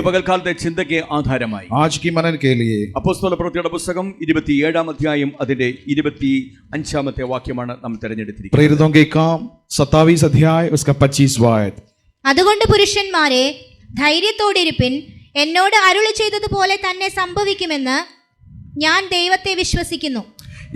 പകൽക്കാലത്തെ ചിന്തയ്ക്ക് ആധാരമായി आज की मनन के लिए അപ്പോസ്തലപ്രവൃത്തിയുടെ പുസ്തകം 27-ാം അധ്യായം അതിന്റെ 25-ാമത്തെ വാക്യമാണ് നാം തിരഞ്ഞെടുത്തിരിക്കുന്നത്. प्रेरितों के काम 27 अध्याय उसका 25वां आयत. അതുകൊണ്ട് പുരുഷന്മാരെ ധൈര്യത്തോടിരിപ്പിൻ, എന്നോട് അരുളി ചെയ്തതുപോലെ തന്നെ സംഭവിക്കുമെന്ന് ഞാൻ ദൈവത്തെ വിശ്വസിക്കുന്നു.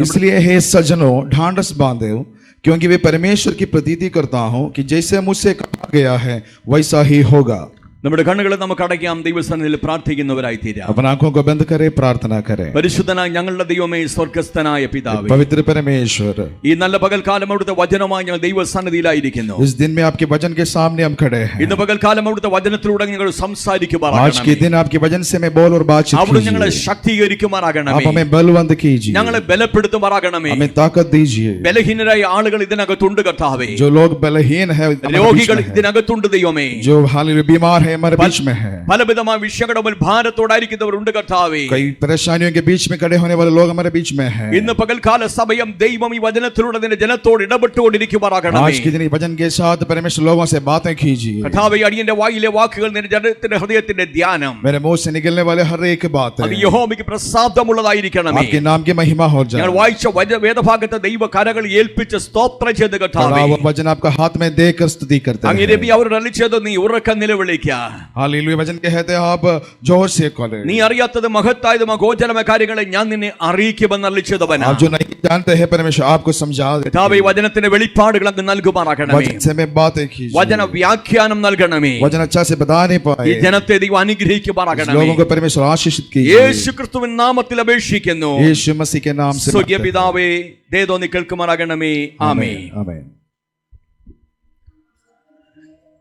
इसलिए हे सज्जनों ढांढस बांधो, क्योंकि वे परमेश्वर की प्रतीति करता हूं कि जैसे मुझसे कहा गया है वैसा ही होगा. നമ്മുടെ കണ്ണുകളെ നമുക്ക് അടയ്ക്കാം, ദൈവസന്നിധിയിൽ പ്രാർത്ഥിക്കുന്നവരായി തീരാം. अपनी आंखों को बंद करें, प्रार्थना करें. പരിശുദ്ധനായ ഞങ്ങളുടെ ദൈവമേ, സ്വർഗ്ഗസ്ഥനായ പിതാവേ, पवित्र परमेश्वर, ഈ നല്ല പകൽക്കാലം അവിടുത്തെ വചനമായി ഞങ്ങൾ ദൈവസന്നിധിയിലായിരിക്കുന്നു. इस दिन में आपके वचन के सामने हम खड़े हैं. ഇന്ന് പകൽക്കാലം അവിടുത്തെ വചനത്തിലൂടെ ഞങ്ങൾ आज के സംസാരിക്കുമാറാകണമേ. दिन आपके वचन से मैं बोल और बातचीत അവിടുന്ന് ഞങ്ങളെ कीजिए. ശക്തീകരിക്കുമാറാകണമേ. आप हमें बलवंत कीजिए, ഞങ്ങളെ ബലപ്പെടുത്തുമാറാകണമേ. हमें ताकत दीजिए. ബലഹീനരായ ആളുകൾ ഇതിനകത്തുണ്ട് കർത്താവേ. जो लोग बलहीन है രോഗികൾ ഇതിനകത്തുണ്ട് ദൈവമേ. जो हाल बीमार है हमारे बीच में है. പലവിധമായ വിഷയങ്ങളുടെ മുന്നിൽ ഭാരത്തോടായിരിക്കുന്നവരുണ്ട് കർത്താവേ. कई परेशानियों के बीच में खड़े होने वाले लोग हमारे बीच में हैं. ഇന്ന് പകൽക്കാല സമയം ദൈവം ഈ വചനത്തിലൂടെ നിന്റെ ജനത്തോട് ഇടപെട്ടുകൊണ്ടിരിക്കുമാറാകണമേ. आज के दिन वचन के साथ परमेश्वर लोगों से बातें कीजिए. കർത്താവേ, അടിയന്റെ വായിലെ വാക്കുകൾ നിന്റെ ജനത്തിന്റെ ഹൃദയത്തിന്റെ ധ്യാനം मेरे मुंह से निकलने वाले हर एक बात അത് യഹോവയ്ക്ക് പ്രസാദമുള്ളതായിരിക്കണമേ. आपके नाम की महिमा हो जाए. ഞങ്ങൾ വായിച്ച വേദഭാഗത്തെ ദൈവ കരകൾ ഏൽപ്പിച്ച് സ്തോത്രം ചെയ്ത് കർത്താവേ, वचन आपका हाथ में देकर स्तुति करते हैं. അങ്ങേരെ അവരോട് അരുളിച്ചത് നീ ഉറക്കം നിലവിളിക്കുക. हालेलुया. वचन कहते हैं आप जोर से बोले. നീ അറിയാത്തത് മഹത്തായതും അഗോചരമായ കാര്യങ്ങളെ ഞാൻ നിന്നെ അറിയിക്കുമെന്ന് അരുളിച്ചതവനാ. आप जो नहीं जानते हैं परमेश्वर आपको समझा देता है. കർത്താവേ, വചനത്തിന്റെ വെളിപ്പാടുകൾ അങ്ങ് നൽകുമാറാകണമേ. वचन से मैं बातें कीजिए. വചന വ്യാഖ്യാനം നൽകണമേ. वचन अच्छा से बता नहीं ഈ पाए ജനത്തെ ദൈവം അനുഗ്രഹിക്കുമാറാകണമേ. लोगों को परमेश्वर आशीषित कीजिए. യേശു ക്രിസ്തുവിൻ നാമത്തിൽ അപേക്ഷിക്കുന്നു. यीशु मसीह के नाम से സ്വർഗ്ഗീയ പിതാവേ, ദയതോന്നി കേൾക്കുമാറാകണമേ. ആമേൻ. आमीन.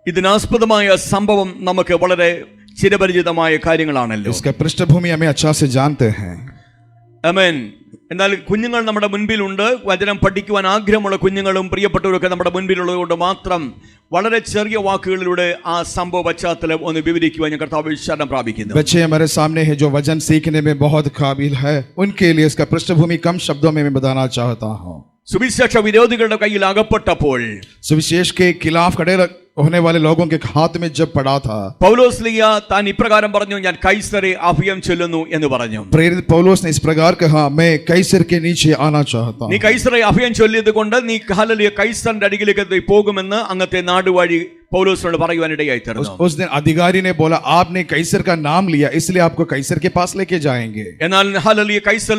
ഇതിനാസ്പദമായ സംഭവം നമുക്ക് വളരെ ചിരപരിചിതമായ കാര്യങ്ങളാണല്ലോ. इसका पृष्ठभूमि हमें अच्छा से जानते हैं. ആമേൻ. എന്നാൽ കുഞ്ഞുങ്ങൾ നമ്മുടെ മുൻപിലുണ്ട്. വചനം പഠിക്കുവാൻ ആഗ്രഹമുള്ള കുഞ്ഞുങ്ങളും പ്രിയപ്പെട്ടവരൊക്കെ നമ്മുടെ മുൻപിലുള്ളതുകൊണ്ട് മാത്രം വളരെ ചെറിയ വാക്കുകളിലൂടെ ആ സംഭവ പശ്ചാത്തലം ഒന്ന് വിവരിക്കുവാൻ ഞാൻ കർത്താവ് ശരണം പ്രാപിക്കുന്നു. बच्चे हमारे सामने है जो वचन सीखने में बहुत काबिल है, उनके लिए इसका पृष्ठभूमि कम शब्दों में मैं बताना चाहता हूँ. സുവിശേഷ വിരോധികളുടെ കയ്യിൽ അകപ്പെട്ടപ്പോൾ, सुविशेष के खिलाफ खड़े होने वाले लोगों के हाथ में जब पड़ा था, പൗലോസ് ലീഗ താൻ ഇപ്രകാരം പറഞ്ഞു, ഞാൻ കൈസരെ അഭയം ചൊല്ലുന്നു എന്ന് പറഞ്ഞു. प्रेरित पौलुस ने इस प्रकार कहा, मैं कैसर के नीचे आना चाहता हूं. നീ കൈസറെ അഭയം ചൊല്ലിയത് കൊണ്ട് നീ ഹല്ലേലൂയ കൈസറിന്റെ അരികിലേക്ക് പോകുമെന്ന് അങ്ങത്തെ നാടുവഴി പൗലോസിനോട് പറയുവാനിടയായി തീർന്നു. उस दिन अधिकारी ने बोला, आपने कैसर का नाम लिया इसलिए आपको कैसर के पास लेके जाएंगे. എന്നാൽ ഹല്ലേലൂയ കൈസർ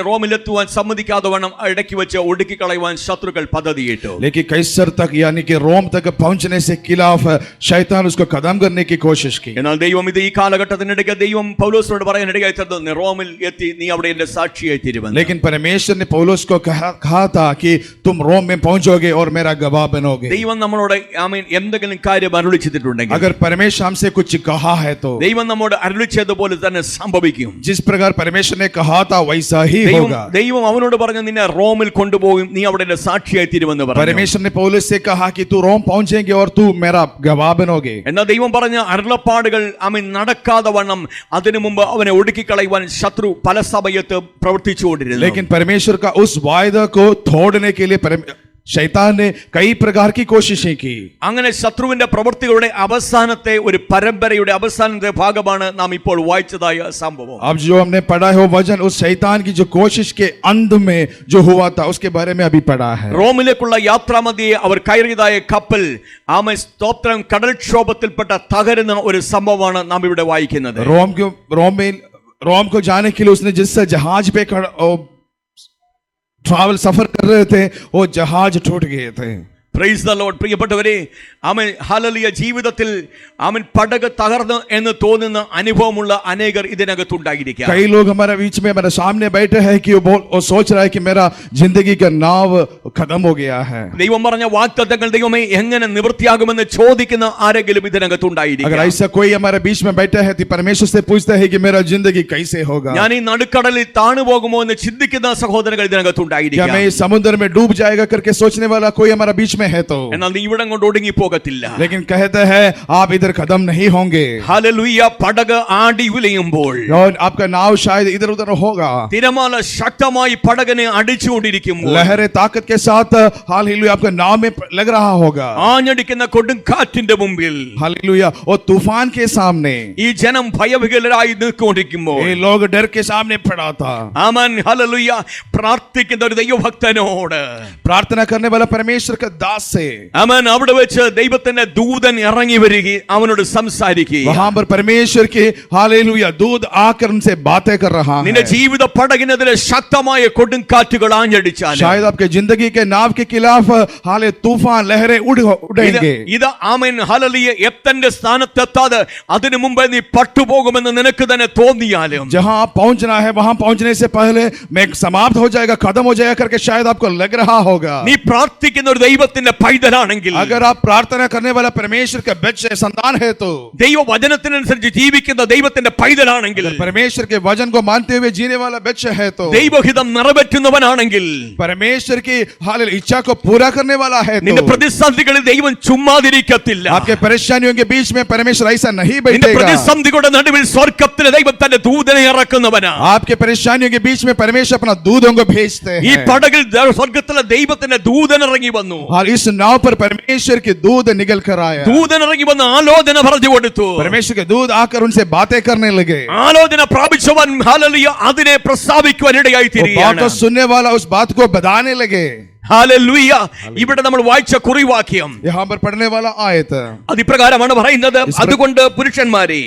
റോമിലെത്തുവാൻ സമ്മതിക്കാതെ വണ്ണം ഇടയ്ക്ക് വെച്ച് ഒടുക്കി കളയുവാൻ ശത്രുക്കൾ പദ്ധതിയിട്ടു. लेकिन कैसर तक यानी कि रोम तक पहुंचने से खिलाफ शैतान उसको कदम करने की कोशिश की. എന്നാൽ ദൈവം ഇത് ഈ കാലഘട്ടത്തിനിടയ്ക്ക് ദൈവം പൗലോസിനോട് പറയാനിടയായി തീർന്നു, നീ റോമിൽ എത്തി നീ അവിടെ എന്റെ സാക്ഷിയായി തീരുമെന്ന്. लेकिन परमेश्वर ने पौलुस को कहा था कि तुम रोम में पहुंचोगे और मेरा गवाह बनोगे. ദൈവം നമ്മളോട് ആമേൻ എന്തെങ്കിലും കാര്യം അരുളിച്ചിട്ടുണ്ടെങ്കിൽ, अगर परमेश्वर हमसे कुछ कहा है तो ദൈവം നമ്മോട് അരുളിച്ചതുപോലെ തന്നെ സംഭവിക്കും. जिस प्रकार परमेश्वर ने कहा था वैसा ही होगा. ദൈവം അവനോട് പറഞ്ഞു, നിന്നെ റോമിൽ കൊണ്ടുപോകും, നീ അവിടെ എന്റെ സാക്ഷിയായി തീരുമെന്ന് പറഞ്ഞു. परमेश्वर ने पौलुस से कहा कि तू रोम पहुंचेंगे और तू मेरा गवाह बनोगे. എന്നാൽ ദൈവം പറഞ്ഞ അരുളപ്പാടുകൾ അവൻ നടക്കാതെ വണ്ണം അതിനു മുമ്പ് അവനെ ഒടുക്കിക്കളയുവാൻ ശത്രു പല സമയത്ത് പ്രവർത്തിച്ചുകൊണ്ടിരുന്നു. लेकिन परमेश्वर का उस वायदा को तोड़ने के लिए शैतान ने कई प्रकार की कोशिशें की. അങ്ങനെ ശത്രുവിന്റെ പ്രവൃത്തികളുടെ അവസാനത്തെ ഒരു പരമ്പരയുടെ അവസാനത്തെ ഭാഗമാണ് നാം ഇപ്പോൾ വായിച്ചതായ സംഭവം. अब जो हमने पढ़ा है वो वचन उस शैतान की जो कोशिश के अंत में जो हुआ था उसके बारे में अभी पढ़ा है. റോമിലേക്കുള്ള യാത്രാമധ്യേ അവർ കയറിയതായ കപ്പൽ ആമേ സ്തോത്രം കടൽക്ഷോഭത്തിൽപ്പെട്ട തകരുന്ന ഒരു സംഭവമാണ് നാം ഇവിടെ വായിക്കുന്നത്. रोम को जाने के लिए उसने जिस जहाज पे ट्रैवल सफर कर रहे थे वो जहाज टूट गए थे. Price the Lord. പ്രിയപ്പെട്ടവരെ, ആമേൻ ഹല്ലേലൂയ. ജീവിതത്തിൽ ആമേൻ പടക് തകർന്നു എന്ന് തോന്നുന്ന അനുഭവമുള്ള അനേകർ ഇതിനകത്തുണ്ടായിരിക്കാം. कई लोग हमारे बीच में हमारे सामने बैठे हैं कि वो सोच रहा है कि मेरा जिंदगी का नाव खत्म हो गया है. ദൈവം പറഞ്ഞ വാഗ്ദത്തങ്ങൾ ദൈവമേ എങ്ങനെ നിവൃത്തിയാകുമെന്ന് ചോദിക്കുന്ന ആരെങ്കിലും ഇതിനകത്തുണ്ടായിരിക്കാം. अगर ऐसा कोई हमारे बीच में बैठा है तो परमेश्वर से पूछता है कि मेरा जिंदगी कैसे होगा. ഞാൻ ഈ നടുക്കടലിൽ താണു പോകുമോ എന്ന് ചിന്തിക്കുന്ന സഹോദരങ്ങൾ ഇതിനകത്തുണ്ടായിരിക്കാം. क्या मैं इस समुद्र में डूब जाएगा करके सोचने वाला कोई हमारा बीच में हैं तो, എന്നാൽ നീ ഇവിടം കൊണ്ട് ഒടുങ്ങി പോകത്തില്ല. लेकिन कहते हैं आप इधर खत्म नहीं होंगे. ഹല്ലേലൂയ. പടക് ആടി ഉലയുമ്പോൾ, और आपका नाव शायद इधर उधर होगा, തിരമാല ശക്തമായി പടകിനെ അടിച്ചുകൊണ്ടിരിക്കുമ്പോൾ, लहरें ताकत के साथ हालेलुया आपका नाव में लग रहा होगा. ആഞ്ഞടിക്കുന്ന കൊടുങ്കാറ്റിന്റെ മുമ്പിൽ हालेलुया और तूफान के सामने ഈ ജനം ഭയവിഹ്വലരായി നിൽക്കൊണ്ടിരിക്കുമ്പോൾ, ये लोग डर के सामने पड़ा था. ആമേൻ ഹല്ലേലൂയ, പ്രാർത്ഥിക്കുന്ന ഒരു ദൈവഭക്തനോട്, प्रार्थना करने वाला परमेश्वर का दास से, ആമേൻ അവിടെ വെച്ച് ദൈവത്തിന്റെ ദൂതൻ ഇറങ്ങി വരികയും അവനോട് സംസാരിക്കുകയും, वहां पर परमेश्वर के हालेलुया दूत आकर उनसे बातें कर रहा നിന്റെ है. ജീവിത പടകിനെതിരെ ശക്തമായ കൊടുങ്കാറ്റുകൾ ആഞ്ഞടിച്ചാൽ, शायद आपके जिंदगी के नाव के खिलाफ हाले तूफान लहरें उड़ेंगे. ഇത് ആമേൻ ഹല്ലേലൂയ, എത്തന്റെ സ്ഥാനത്തെത്താതെ അതിനു മുമ്പേ നീ പട്ടുപോകുമെന്ന് നിനക്ക് തന്നെ തോന്നിയാലും, जहां आप पहुंचना है वहां पहुंचने से पहले मैं समाप्त हो जाएगा, खत्म हो जाएगा करके शायद आपको लग रहा होगा. നീ പ്രാർത്ഥിക്കുന്ന ഒരു ദൈവത്തിന്റെ പൈതലാണെങ്കിൽ, अगर आप प्रार्थना करने वाला परमेश्वर का बच्चे संतान है तो, ദൈവവചനത്തിനനുസരിച്ച് ജീവിക്കുന്ന ദൈവത്തിന്റെ പൈതലാണെങ്കിൽ, परमेश्वर के वचन को मानते हुए जीने वाला बच्चा है तो, ദൈവഹിതം നിറവേറ്റുന്നവനാണെങ്കിൽ, परमेश्वर की हालेलुया इच्छा को पूरा करने वाला है നിന്റെ तो, പ്രതിസന്ധികളിൽ ദൈവം ചുമ്മാതിരിക്കത്തില്ല. आपके परेशानियों के बीच में परमेश्वर ऐसा नहीं നിന്റെ बैठेगा. പ്രതിസന്ധികളുടെ നടുവിൽ സ്വർഗ്ഗത്തിലെ ദൈവം തന്റെ ദൂതനെ ഇറക്കുന്നവനാ. आपके परेशानियों के बीच में परमेश्वर अपना दूतों को भेजते ഈ हैं. പടകിൽ സ്വർഗ്ഗത്തിലെ ദൈവത്തിന്റെ ദൂതൻ ഇറങ്ങി വന്നു. और इस नाव पर परमेश्वर के दूत निकल कर आया. ദൂതൻ ഇറങ്ങി വന്ന് ആലോചന പറഞ്ഞു കൊടുത്തു. परमेश्वर के दूत आकर उनसे बातें करने लगे. ആലോചന പ്രാപിച്ചവൻ ഹല്ലേലൂയ അതിനെ പ്രസ്താവിക്കുവാൻ ഇടയായി वो बात തീരുകയാണ്. को सुनने वाला उस बात को बताने लगे. ഹല്ലേലൂയ. ഇവിടെ നമ്മൾ വായിച്ച കുറിവാക്യം यहाँ पर पढ़ने वाला आयत, അതിപ്രകാരമാണ് പറയുന്നത്. അതുകൊണ്ട് പുരുഷന്മാരെ,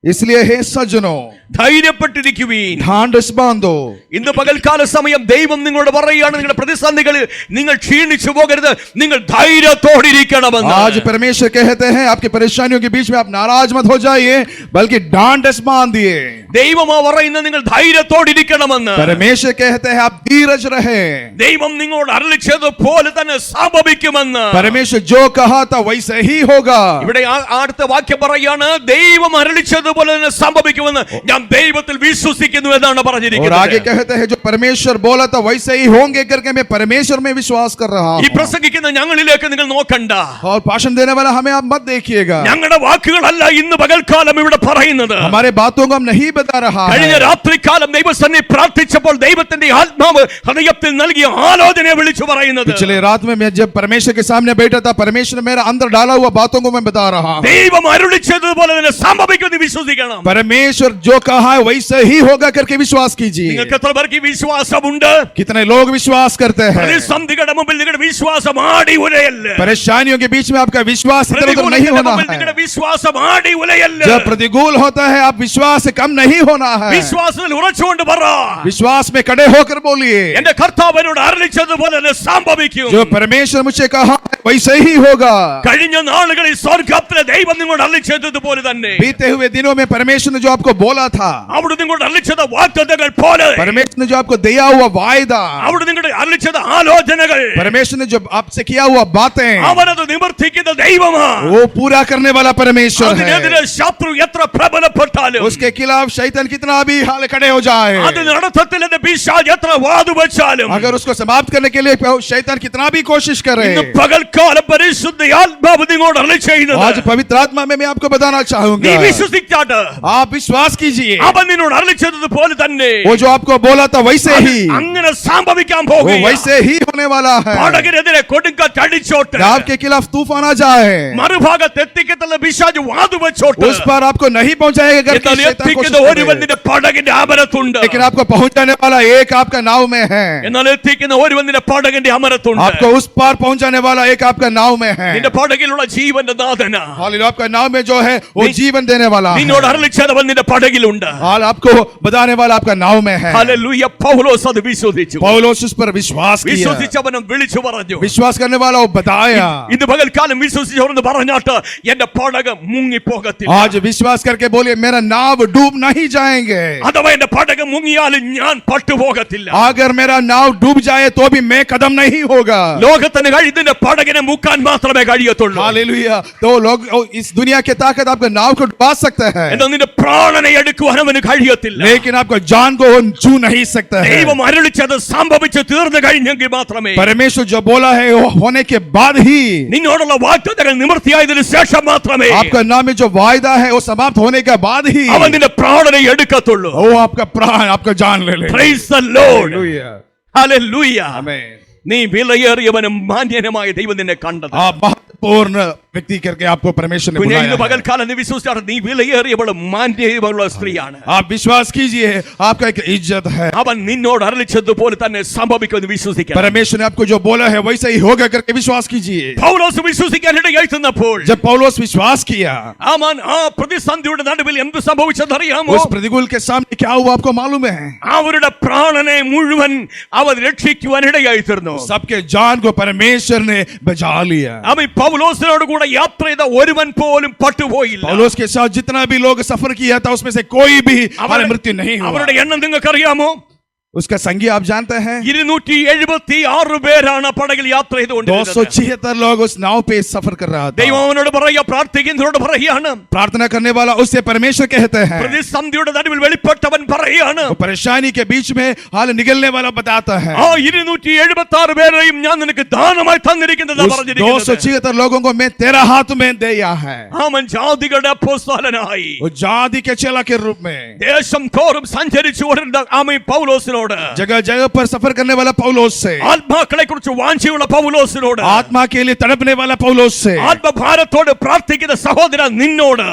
इसलिए हे सज्जनों ധൈര്യപ്പെട്ടിരിക്കുവീൻ. ढांढस बांधो. ഇന്ന് പകൽക്കാല സമയം ദൈവം നിങ്ങളോട് പറയുകയാണ്, നിങ്ങളുടെ പ്രതിസന്ധികളിൽ നിങ്ങൾ ക്ഷീണിച്ചു പോകരുത്, നിങ്ങൾ ധൈര്യത്തോടിരിക്കണമെന്ന്. आज परमेश्वर कहते हैं आपकी परेशानियों के बीच में आप नाराज मत हो जाइए, बल्कि ढांढस बांधिए. ദൈവമാ പറയുന്നത് നിങ്ങൾ ധൈര്യത്തോടിരിക്കണമെന്ന്. परमेश्वर कहते हैं आप धीरज रहे. ദൈവം നിങ്ങളോട് അരുളിച്ചതുപോലെ തന്നെ സംഭവിക്കുമെന്ന്. परमेश्वर जो कहा था वैसे ही होगा. ഇവിടെ അടുത്ത വാക്യം പറയാണ്, ദൈവം അരുളിച്ചതുപോലെ തന്നെ സംഭവിക്കുമെന്ന് ഞാൻ ദൈവത്തിൽ വിശ്വസിക്കുന്നു എന്നാണ് और आगे പറഞ്ഞിരിക്കുന്നത്. कहते हैं जो परमेश्वर बोला था वैसे ही होंगे करके मैं परमेश्वर में विश्वास कर रहा ഈ हूं. പ്രസംഗിക്കുന്ന ഞങ്ങളിലേക്ക് നിങ്ങൾ നോക്കണ്ട. और भाषण देने वाला हमें आप मत देखिएगा. ഞങ്ങളുടെ വാക്കുകളല്ല ഇന്ന് പകൽക്കാലം ഇവിടെ പറയുന്നത്. हमारे बातों को हम नहीं बता रहा കഴിഞ്ഞ है. രാത്രികാലം ദൈവസന്നിധി പ്രാർത്ഥിച്ചപ്പോൾ ദൈവത്തിന്റെ ആത്മാവ് ഹൃദയത്തിൽ നൽകിയ ആലോചനയെ വിളിച്ചു പറയുന്നത്. पिछले रात में मैं जब परमेश्वर के सामने बैठा था, परमेश्वर ने मेरा अंदर डाला हुआ बातों को मैं बता रहा हूं. ദൈവം അരുളിച്ചതുപോലെ തന്നെ സംഭവിക്കുമെന്ന് വിശ്വസിക്കണം. परमेश्वर जो कहा है वैसे ही होगा करके विश्वास कीजिए. നിങ്ങൾക്ക് എത്ര പേർക്ക് ഈ വിശ്വാസമുണ്ട്? कितने लोग विश्वास करते हैं? പ്രതിസന്ധികളുടെ മുമ്പിൽ നിങ്ങളുടെ വിശ്വാസം ആടി ഉലയല്ല. परेशानियों के बीच में आपका विश्वास इधर उधर नहीं പ്രതികൂലത്തിന്റെ होना മുമ്പിൽ है. നിങ്ങളുടെ വിശ്വാസം ആടി ഉലയല്ല. जब प्रतिकूल होता है आप विश्वास से कम नहीं होना है. വിശ്വാസത്തിൽ ഉറച്ചുകൊണ്ട് പറ, विश्वास में खड़े होकर बोलिए, എന്റെ കർത്താവിനോട് അരുളിച്ചതുപോലെ തന്നെ സംഭവിക്കും. जो परमेश्वर मुझे कहा है वैसे ही होगा. കഴിഞ്ഞ നാളുകളിൽ സ്വർഗ്ഗത്തിലെ ദൈവം നിങ്ങളോട് അരുളിച്ചതുപോലെ തന്നെ, बीते हुए दिनों में परमेश्वर ने जो आपको बोला था, അവിടെ നിങ്ങളോട് അരുളിച്ചത് വാഗ്ദത്തങ്ങൾ പോലെ, परमेश्वर ने जो आपको दिया हुआ वायदा, അവിടെ നിങ്ങളുടെ അരുളിച്ചത് ആലോചനകൾ, परमेश्वर ने जो आपसे किया हुआ बातें, അവനത് നിവർത്തിക്കുന്ന ദൈവമാ. वो पूरा करने वाला परमेश्वर അതിനെതിരെ है. ശത്രു എത്ര പ്രബലപ്പെട്ടാലും, उसके खिलाफ शैतान कितना भी हाल खड़े हो जाए, അത് നടത്തത്തിൽ എന്റെ പിശാച് എത്ര വാതു വെച്ചാലും, अगर उसको समाप्त करने के लिए शैतान कितना भी कोशिश करे, ഇന്ന് പകൽക്കാലം പരിശുദ്ധ ആത്മാവ് നിങ്ങളോട് അരുളി ചെയ്യുന്നത്, आज पवित्र आत्मा में मैं आपको बताना നീ चाहूंगा, വിശ്വസിച്ചാട്ട് आप विश्वास कीजिए. അവൻ നിന്നോട് അരുളിച്ചതുപോലെ തന്നെ वो जो आपको बोला था वैसे ही, അങ്ങനെ സംഭവിക്കാൻ वो പോകുക. वैसे ही होने वाला है. പടകിനെതിരെ കൊടുങ്കാറ്റ് അടിച്ചോട്ട്, आपके खिलाफ तूफान आ जाए, മറുഭാഗത്ത് എത്തിക്കത്തുള്ള പിശാച് വാതു വെച്ചോട്ട്, उस पर आपको नहीं पहुंचाएगा करके എന്നാൽ शैतान कोशिश എത്തിക്കുന്ന करे. ഒരുവൻ നിന്റെ പടകിന്റെ അമരത്തുണ്ട്. लेकिन आपको पहुंचाने वाला एक आपका नाव में है. എന്നാൽ എത്തിക്കുന്ന ഒരുവൻ നിന്റെ പടകിന്റെ അമരത്തുണ്ട്. आपको उस पार पहुंचाने वाला एक आपका नाव में है. നിന്റെ പടകിലുള്ള ജീവന്റെ നാഥന, हालेलुया, आपका नाव में जो है वो जीवन देने वाला है. നിന്നോട് അരുളിച്ചതവൻ നിന്റെ പടകിലുണ്ട്. हाल आपको बताने वाला आपका नाव में है. ഹല്ലേലൂയ. പൗലോസ് അത് വിശ്വസിച്ചു. पौलुस उस पर विश्वास किया. വിശ്വസിച്ചവനും വിളിച്ചു പറഞ്ഞു. विश्वास करने वाला वो बताया. ഇന്ന് പകൽക്കാലം വിശ്വസിച്ചവരെന്ന് പറഞ്ഞാട്ട് എന്റെ പടക് മുങ്ങിപ്പോകത്തില്ല. आज विश्वास करके बोलिए मेरा नाव डूब नहीं जाएंगे. അഥവാ എന്റെ പടക് മുങ്ങിയാലും ഞാൻ പട്ടുപോകത്തില്ല. अगर मेरा नाव डूब जाए तो भी मैं कदम नहीं होगा. ലോകത്തിന് കഴിയുന്ന പടകിനെ മുക്കാൻ മാത്രമേ കഴിയത്തുള്ളൂ. हालेलुया. तो लोग इस दुनिया की ताकत आपके नाव को डुबा सकते है, എന്നാൽ നിന്റെ പ്രാണനെ എടുക്കുവാൻ അവന് കഴിയത്തില്ല. लेकिन आपका जान को वो छू नहीं सकता है। ദൈവം അരുളിച്ചത് സംഭവിച്ചു തീർന്നു കഴിഞ്ഞെങ്കിൽ മാത്രമേ, परमेश्वर जो बोला है वो होने के बाद ही, നിന്നോടുള്ള വാഗ്ദത്തങ്ങൾ നിവൃത്തിയായതിനു ശേഷം മാത്രമേ आपका नाम में जो वायदा है वो समाप्त होने के बाद ही അവൻ നിന്റെ പ്രാണനെ എടുക്കത്തുള്ളൂ. वो आपका प्राण, आपका जान ले ले। Praise the Lord. Hallelujah, Hallelujah. आमीन। നീ വിലയേറിയവനും മാന്യനുമായ ദൈവം നിന്നെ കണ്ടത്. आप महत्वपूर्ण व्यक्ति करके आपको परमेश्वर ने കുഞ്ഞെ, बुलाया ഇന്ന് है। പകൽക്കാലം നീ വിശ്വസിച്ചാണ് നീ വിലയേറിയവളും മാന്യമുള്ള സ്ത്രീയാണ്. आप विश्वास कीजिए, आपका एक इज्जत है। അവൻ നിന്നോട് അരുളിച്ചതുപോലെ തന്നെ സംഭവിക്കുമെന്ന് വിശ്വസിക്കണം. परमेश्वर ने आपको जो बोला है वैसा ही होगा करके विश्वास कीजिए। പൗലോസ് വിശ്വസിക്കാനിടയായി ചെന്നപ്പോൾ, जब पौलुस विश्वास किया, അവൻ ആ പ്രതിസന്ധിയുടെ നടുവിൽ എന്ത് സംഭവിച്ചതറിയാമോ? उस प्रतिकूल के सामने क्या हुआ आपको मालूम है? അവരുടെ പ്രാണനെ മുഴുവൻ അവൻ രക്ഷിക്കുവാനിടയായി തീർന്നു. सबके जान को परमेश्वर ने बचा लिया। അവൻ പൗലോസിനോട് കൂടെ യാത്ര ചെയ്ത ഒരുവൻ പോലും പട്ടുപോയില്ല. पौलुस के साथ जितना भी लोग सफर किया था उसमें से कोई भी हमारी मृत्यु नहीं हुआ। അവരുടെ എണ്ണം നിങ്ങൾക്കറിയാമോ? उसका संख्या आप जानते हैं? 276 പേരാണ് പടകിൽ യാത്ര ചെയ്തുകൊണ്ടിരുന്നത്. 276 लोग उस नाव पे सफर कर रहा था। ദൈവം അവനോട് പറയുക, പ്രാർത്ഥിക്കുന്നവരോട് പറയുകയാണ്, प्रार्थना करने वाला उससे परमेश्वर कहते हैं। പ്രതിസന്ധിയുടെ നടുവിൽ വെളിപ്പെട്ടവൻ പറയുകയാണ്, वो परेशानी के बीच में हाल निकलने वाला बताता है। ആ 276 പേരെയും ഞാൻ നിനക്ക് ദാനമായി തന്നിരിക്കുന്നത് उस പറഞ്ഞിരിക്കുന്നത്. 276 लोगों को मैं तेरा हाथ में दिया है। അവൻ ജാതികളുടെ അപ്പോസ്തലനായി वो जाति के चेला के रूप में ദേശം തോറും സഞ്ചരിച്ചുകൊണ്ടിരുന്ന ആമീൻ പൗലോസിനോട്, जगह जगह पर सफर करने वाला पौलुस से, ആത്മാക്കളെ കുറിച്ച് വാഞ്ചയുള്ള പൗലോസിനോട്, आत्मा के लिए तड़पने वाला पौलुस से, ആത്മഭാരത്തോട് പ്രാർത്ഥിക്കുന്ന സഹോദര നിന്നോട്,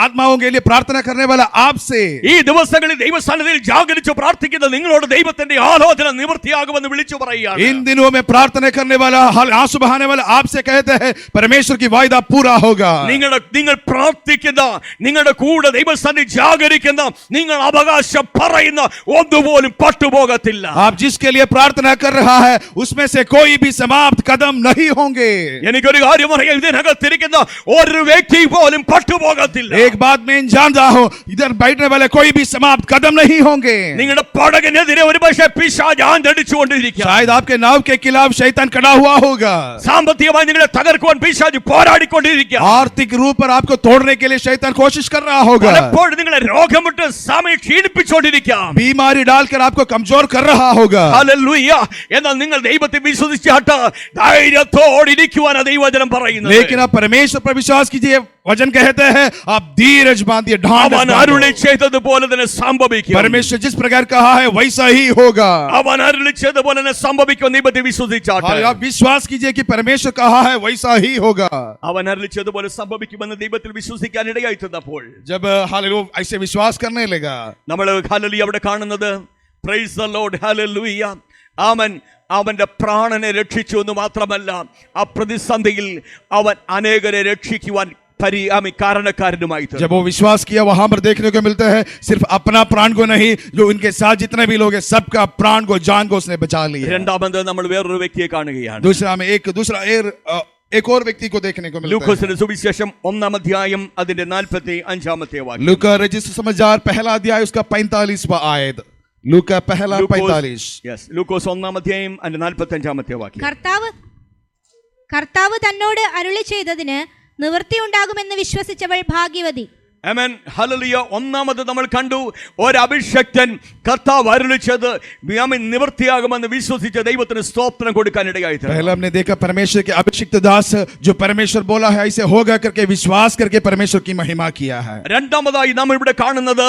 आत्माओं के लिए प्रार्थना करने वाला आपसे, ഈ ദിവസങ്ങളിൽ ദൈവസന്നിധിയിൽ ജാഗരിച്ചു പ്രാർത്ഥിക്കുന്ന നിങ്ങളോട് ദൈവത്തിന്റെ ആലോചന നിവൃത്തിയാകുമെന്ന് വിളിച്ചു പറയുകയാണ്. इन दिनों में प्रार्थना करने वाला, आंसू बहाने वाला आपसे कहते हैं परमेश्वर की वायदा पूरा होगा। നിങ്ങൾ പ്രാർത്ഥിക്കുന്ന, നിങ്ങളുടെ കൂടെ ദൈവസന്നിധി ജാഗരിക്കുന്ന, നിങ്ങൾ അവകാശം പറയുന്ന ഒന്നുപോലും പട്ടുപോകത്തില്ല. आप जिसके लिए प्रार्थना कर रहा है उसमें से कोई भी समाप्त कदम नहीं होंगे। എനിക്കൊരു കാര്യം അറിയാം, ഇതിനകത്തിരിക്കുന്ന ഒരു വ്യക്തി പോലും പട്ടുപോകത്തില്ല. एक बात मैं जानता हूं, इधर बैठने वाले कोई भी समाप्त कदम नहीं होंगे। നിങ്ങളുടെ പടകിനെതിരെ ഒരു പക്ഷേ പിശാച് ആഞ്ഞടിച്ചുകൊണ്ടിരിക്കുക. शायद आपके नाव के खिलाफ शैतान खड़ा हुआ होगा। സാമ്പത്തികമായി നിങ്ങളെ തകർക്കുവാൻ പിശാച് പോരാടിക്കൊണ്ടിരിക്കുക. आर्थिक रूप पर आपको तोड़ने के लिए शैतान कोशिश कर रहा होगा। പലപ്പോഴും നിങ്ങളെ രോഗമിട്ട് സമയം ക്ഷീണിപ്പിച്ചുകൊണ്ടിരിക്കാം. बीमारी डालकर आपको कमजोर कर रहा होगा। ഹല്ലേലൂയ. എന്നാൽ നിങ്ങൾ ദൈവത്തെ വിശ്വസിച്ചാട്ട് ധൈര്യത്തോടെ ഇരിക്കുവാനാണ് ദൈവവചനം പറയുന്നത്. लेकिन आप परमेश्वर पर विश्वास कीजिए, वचन कहते हैं आप धीरज बांधिए, അവൻ അരുളി ചെയ്തതുപോലെ തന്നെ സംഭവിക്കും. परमेश्वर जिस प्रकार कहा है वैसा ही होगा। അവൻ അരുളി ചെയ്തതുപോലെ തന്നെ സംഭവിക്കും. ദൈവത്തെ വിശ്വസിച്ചാട്ട് आप विश्वास कीजिए कि परमेश्वर कहा है वैसा ही होगा। അവൻ അരുളി ചെയ്തതുപോലെ സംഭവിക്കുമെന്ന് ദൈവത്തിൽ വിശ്വസിക്കാൻ ഇടയായി തീർന്നപ്പോൾ, जब हालेलुया ऐसे विश्वास करने लगा, നമ്മൾ ഹല്ലേലൂയ അവിടെ കാണുന്നത്, പ്രൈസ് ദ ലോർഡ്, ഹല്ലേലൂയ. അവന്റെ പ്രാണനെ രക്ഷിച്ചു എന്ന് മാത്രമല്ല, ആ പ്രതിസന്ധിയിൽ അവൻ അനേകരെ രക്ഷിക്കുവാൻ कारणकारणुമായി തീർന്നു. जब वो विश्वास किया वहां पर देखने को मिलता है सिर्फ अपना प्राण को नहीं, जो उनके साथ जितने भी लोग हैं सबका प्राण को, जान को उसने बचा लिया। രണ്ടാമത് നമ്മൾ വേറൊരു വ്യക്തിയെ കാണുകയാണ്. दूसरा में एक और व्यक्ति को देखने को मिलता है। ലൂക്കോസിന്റെ സുവിശേഷം 1-ാം അധ്യായം അതിന്റെ 45-ാമത്തെ വാക്യം. लूका रजिस्टर समाचार पहला अध्याय उसका 45वां आयत। लूका पहला 45। യെസ്, ലൂക്കോസ് 1-ാം അധ്യായം അതിന്റെ 45-ാമത്തെ വാക്യം. കർത്താവ് തന്നോട് അരുളി ചെയ്തതിന് നിവൃത്തിയുണ്ടാകുമെന്ന് വിശ്വസിച്ചവൾ ഭാഗ്യവതി. ആമേൻ, ഹല്ലേലൂയ. ഒന്നാമത് നമ്മൾ കണ്ടു, ഒരു അഭിഷക്തൻ കർത്താവ് അരുളിച്ചത് നിവൃത്തിയാകുമെന്ന് വിശ്വസിച്ച ദൈവത്തിന് സ്തോത്രം കൊടുക്കാൻ ഇടയായി. पहला हमने देखा परमेश्वर के अभिषिक्त दास जो परमेश्वर बोला है ऐसे होगा करके विश्वास करके परमेश्वर की महिमा किया है। രണ്ടാമതായി നമ്മൾ ഇവിടെ കാണുന്നത്,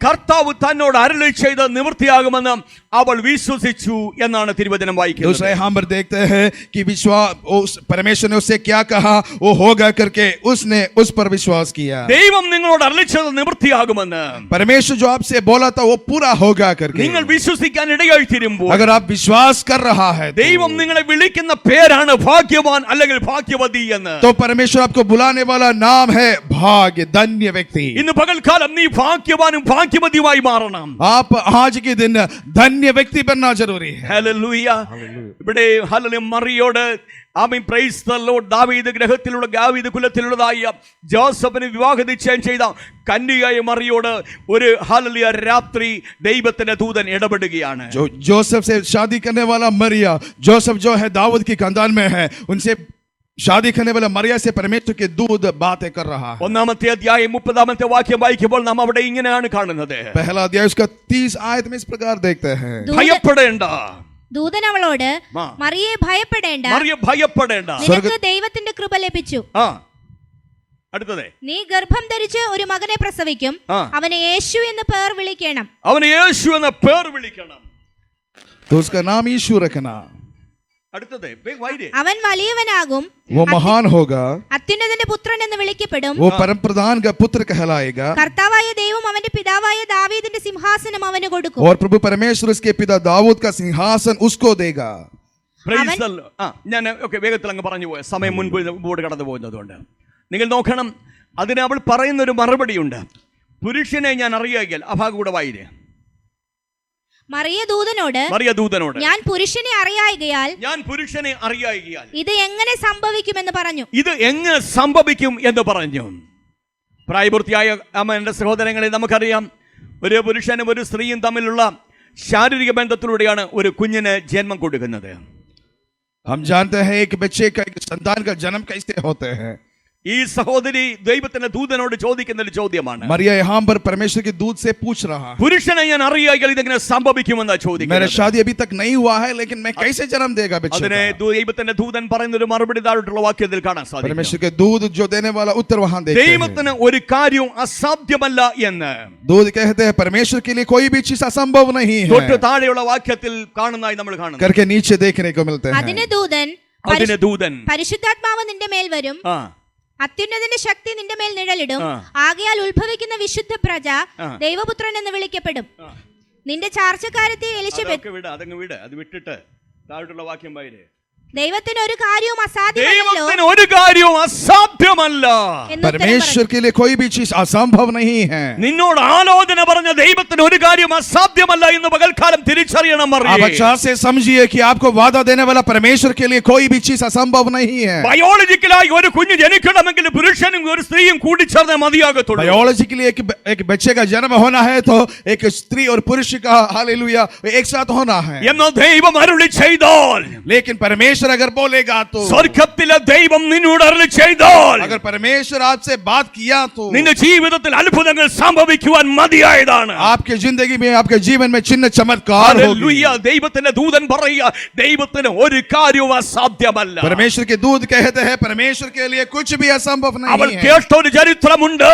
കർത്താവ് തന്നോട് അരുളി ചെയ്ത് നിവൃത്തിയാകുമെന്ന് അവൾ വിശ്വസിച്ചു എന്നാണ് തിരുവചനം വായിക്കുന്നത്. दूसरा हम पर देखते हैं कि विश्वास, परमेश्वर ने उससे क्या कहा वो होगा करके उसने उस पर विश्वास किया। ദൈവം നിങ്ങളോട് അരുളിച്ചത് നിവൃത്തിയാകുമെന്ന്, परमेश्वर जो आपसे बोला था वो पूरा होगा करके നിങ്ങൾ വിശ്വസിക്കാൻ ഇടയായി തീരുമ്പോൾ, अगर आप विश्वास कर रहा है ദൈവം നിങ്ങളെ വിളിക്കുന്ന പേരാണ് ഭാഗ്യവാൻ അല്ലെങ്കിൽ ഭാഗ്യവതി എന്ന്. तो परमेश्वर आपको बुलाने वाला नाम है भाग्य, धन्य व्यक्ति। ഇന്ന് പകൽക്കാലം നീ ഭാഗ്യവാനും ഭാഗ്യവതിയുമായി മാറണം. आप आज के दिन धन्य व्यक्ति बनना जरूरी है। ഹല്ലേലൂയ. ഇവിടെ ഹല്ലേലൂയ മറിയോട് ആമേൻ, പ്രൈസ് ദ ലോർഡ്, ദാവീദ് ഗ്രഹത്തിലുള്ള ദാവീദ് കുലത്തിലുള്ളതായ ജോസഫിന് വിവാഹ നിശ്ചയം ചെയ്ത കന്യകയായ മറിയോട് ഒരു ഹല്ലേലൂയ രാത്രി ദൈവത്തിന്റെ ദൂതൻ ഇടപെടുകയാണ്. जो जोसेफ से शादी करने वाला मरिया, जोसेफ जो है दाऊद की खानदान में है, उनसे शादी करने वाला मरिया से परमेश्वर के दूत बातें कर रहा है। ഒന്നാമത്തെ അധ്യായം 30-ാമത്തെ വാക്യം വായിക്കുമ്പോൾ നാം അവിടെ ഇങ്ങനെയാണ് കാണുന്നത്. पहला अध्याय उसका 30 आयत में इस प्रकार देखते हैं। ഭയപ്പെടേണ്ട, ദൂതൻ അവളോട് ആ. മറിയെ ഭയപ്പെടേണ്ട, മറിയ ഭയപ്പെടേണ്ട. നിനക്ക് ദൈവത്തിന്റെ കൃപ ലഭിച്ചു. ആ അടുത്തത്, നീ ഗർഭം ധരിച്ച് ഒരു മകനെ പ്രസവിക്കും, ആ. അവനെ യേശു എന്ന് പേർ വിളിക്കണം. അവന് യേശു എന്ന പേർ വിളിക്കണം. तो उसका नाम यीशु रखना। അടുത്തത് വൈദ്യ, അവൻ വലിയവനാകും, वो महान होगा, അത്യുന്നതന്റെ പുത്രൻ എന്ന് വിളിക്കപ്പെടും. वो परम प्रधान का पुत्र कहलाएगा, കർത്താവായ ദൈവം അവന്റെ പിതാവായ ദാവീദിന്റെ സിംഹാസനം അവന് കൊടുക്കും. और प्रभु परमेश्वर उसके पिता दाऊद का सिंहासन उसको देगा। Praise the Lord. ഞാൻ വേഗത്തിൽ അങ്ങ് പറഞ്ഞു പോയ സമയം മുൻപോട്ട് കടന്നു പോകുന്നതുകൊണ്ട് നിങ്ങൾ നോക്കണം. അതിന് അവൾ പറയുന്നൊരു മറുപടിയുണ്ട്. പുരുഷനെ ഞാൻ അറിയാകിയാൽ, ആ ഭാഗം കൂടെ വായിരേ. മറിയ ദൂതനോട് ഞാൻ പുരുഷനെ അറിയായികയാൽ ഇത് എങ്ങനെ സംഭവിക്കുമെന്ന് പറഞ്ഞു. ഇത് എങ്ങനെ സംഭവിക്കും എന്ന് പറഞ്ഞു. പ്രായപൂർത്തിയായ എൻ്റെ സഹോദരങ്ങളെ, നമുക്കറിയാം, ഒരു പുരുഷനും ഒരു സ്ത്രീയും തമ്മിലുള്ള ശാരീരിക ബന്ധത്തിലൂടെയാണ് ഒരു കുഞ്ഞിന് ജന്മം കൊടുക്കുന്നത്. हम जानते हैं एक बच्चे का, एक संतान का जन्म कैसे होते हैं। ഈ സഹോദരി ദൈവത്തിന്റെ ദൂതനോട് ചോദിക്കുന്ന ഒരു ചോദ്യമാണ്. मरिया यहाँ पर परमेश्वर के दूत से पूछ रहा है, പുരുഷനെ ഞാൻ അറിയാകിയാൽ ഇതെങ്ങനെ സംഭവിക്കുമെന്നാ मेरा ചോദിക്കുന്നത്. शादी अभी तक नहीं हुआ है, लेकिन मैं कैसे जन्म देगा बच्चे അതിനെ का? ദൈവത്തിന്റെ ദൂതൻ പറയുന്ന ഒരു മറുപടി താഴോട്ടുള്ള വാക്യത്തിൽ കാണാൻ സാധിക്കും. परमेश्वर के दूत जो देने वाला उत्तर वहां देखते हैं। ദൈവത്തിന് ഒരു കാര്യവും അസാധ്യമല്ല എന്ന് दूत कहते हैं परमेश्वर के लिए कोई भी चीज असंभव नहीं തൊട്ട് है, താഴെയുള്ള വാക്യത്തിൽ കാണുന്നതായി നമ്മൾ കാണുന്നു. करके नीचे देखने को मिलते हैं। അതിന് ദൂതൻ പരിശുദ്ധാത്മാവ് നിന്റെ മേൽ വരും, അത്യുന്നതന്റെ ശക്തി നിന്റെ മേൽ നിഴലിടും, ആകയാൽ ഉത്ഭവിക്കുന്ന വിശുദ്ധ പ്രജ ദൈവപുത്രൻ എന്ന് വിളിക്കപ്പെടും. നിന്റെ ചാർച്ചക്കാരത്തി എലിശബെത്ത് അതങ്ങ് വിട്, അത് വിട്ടിട്ട് താഴോട്ടുള്ള വാക്യം വായിരേ. ദൈവത്തിന് ഒരു കാര്യവും അസാധ്യമല്ല. परमेश्वर के लिए कोई भी चीज असंभव नहीं है। നിന്നോട് ആലോചന പറഞ്ഞ ദൈവത്തിന് ഒരു കാര്യം അസാധ്യമല്ല എന്ന് പകൽക്കാലം തിരിച്ചറിയണം. आप अच्छा से समझिए कि आपको वादा देने वाला परमेश्वर के लिए कोई भी चीज असंभव नहीं है। ബയോളജിക്കലായി ഒരു കുഞ്ഞ് ജനിക്കണമെങ്കിൽ പുരുഷനും ഒരു സ്ത്രീയും കൂടിച്ചേർന്നേ മതിയാകത്തുള്ളൂ. बायोलॉजिकली एक बच्चे का जन्म होना है तो एक स्त्री और पुरुष का हालेलुया एक साथ होना है। എന്നാൽ ദൈവം അരുളി ചെയ്താൽ, लेकिन परमेश्वर अगर बोलेगा तो, സ്വർഗ്ഗത്തിലെ ദൈവം നിന്നോട് അരുളി ചെയ്താൽ, अगर परमेश्वर आपसे बात किया तो നിന്റെ ജീവിതത്തിൽ അത്ഭുതങ്ങൾ സംഭവിക്കുവാൻ മതിയായതാണ്. आपके जिंदगी में, आपके जीवन में चिन्ह चमत्कार होगी। ഹല്ലേലൂയ. ദൈവത്തിന്റെ ദൂതൻ പറയുക, ദൈവത്തിന് ഒരു കാര്യവും അസാധ്യമല്ല. परमेश्वर के दूत कहते हैं परमेश्वर के लिए कुछ भी असंभव അവൾ नहीं है। കേട്ട ഒരു ചരിത്രമുണ്ട്.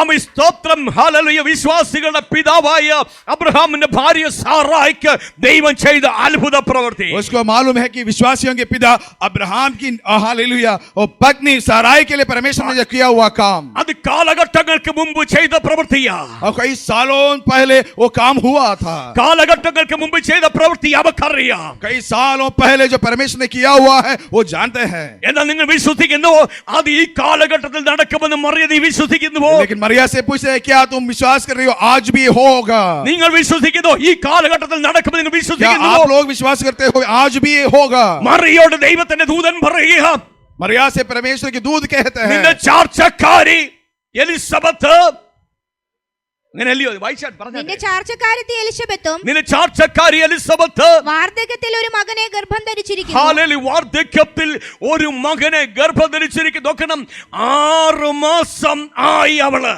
ആമേൻ, സ്തോത്രം, ഹല്ലേലൂയ. വിശ്വാസികളുടെ പിതാവായ അബ്രഹാമിന്റെ ഭാര്യ സാറായിക്ക് ദൈവം ചെയ്ത അത്ഭുത പ്രവൃത്തി. उसको मालूम है कि विश्वासियों के पिता अब्राहम की हालेलुया और पत्नी साराई के लिए परमेश्वर ने जो किया हुआ काम, അത് കാലഘട്ടങ്ങൾക്ക് മുമ്പ് ചെയ്ത പ്രവൃത്തിയാ. और कई सालों पहले वो काम हुआ था। കാലഘട്ടങ്ങൾക്ക് മുമ്പ് ചെയ്ത പ്രവൃത്തി അവർക്കറിയാം. कई सालों पहले जो परमेश्वर ने किया हुआ है वो जानते हैं। എന്നാൽ നിങ്ങൾ വിശ്വസിക്കുന്നുവോ അത് ഈ കാലഘട്ടത്തിൽ നടക്കുമെന്ന് മറിയ നീ വിശ്വസിക്കുന്നുവോ? लेकिन मरिया से पूछ रहे क्या तुम विश्वास कर रही हो आज भी होगा? നിങ്ങൾ വിശ്വസിക്കുന്നോ ഈ കാലഘട്ടത്തിൽ നടക്കുമെന്ന് നിങ്ങൾ क्या വിശ്വസിക്കുന്നുവോ? आप लोग विश्वास करते हो आज भी ये होगा? മറിയോട് ദൈവത്തിന്റെ ദൂതൻ പറയുക, मरिया से परमेश्वर के दूत कहते നിന്റെ हैं ചാർച്ചക്കാരി എലിസബത്ത്, അങ്ങനെയല്ലയോ വായിച്ചാൽ നിന്റെ പറഞ്ഞത്, ചാർച്ചക്കാരത്തി എലിശബെത്തും നിന്റെ ചാർച്ചക്കാരി എലിസബത്ത് വാർദ്ധക്യത്തിൽ ഒരു മകനെ ഗർഭം ധരിച്ചിരിക്കുന്നു. ഹാലേലൂയ. വാർദ്ധക്യത്തിൽ ഒരു മകനെ ഗർഭം ധരിച്ചിരിക്കുന്നു. നോക്കണം, 6 മാസം ആയി അവള്.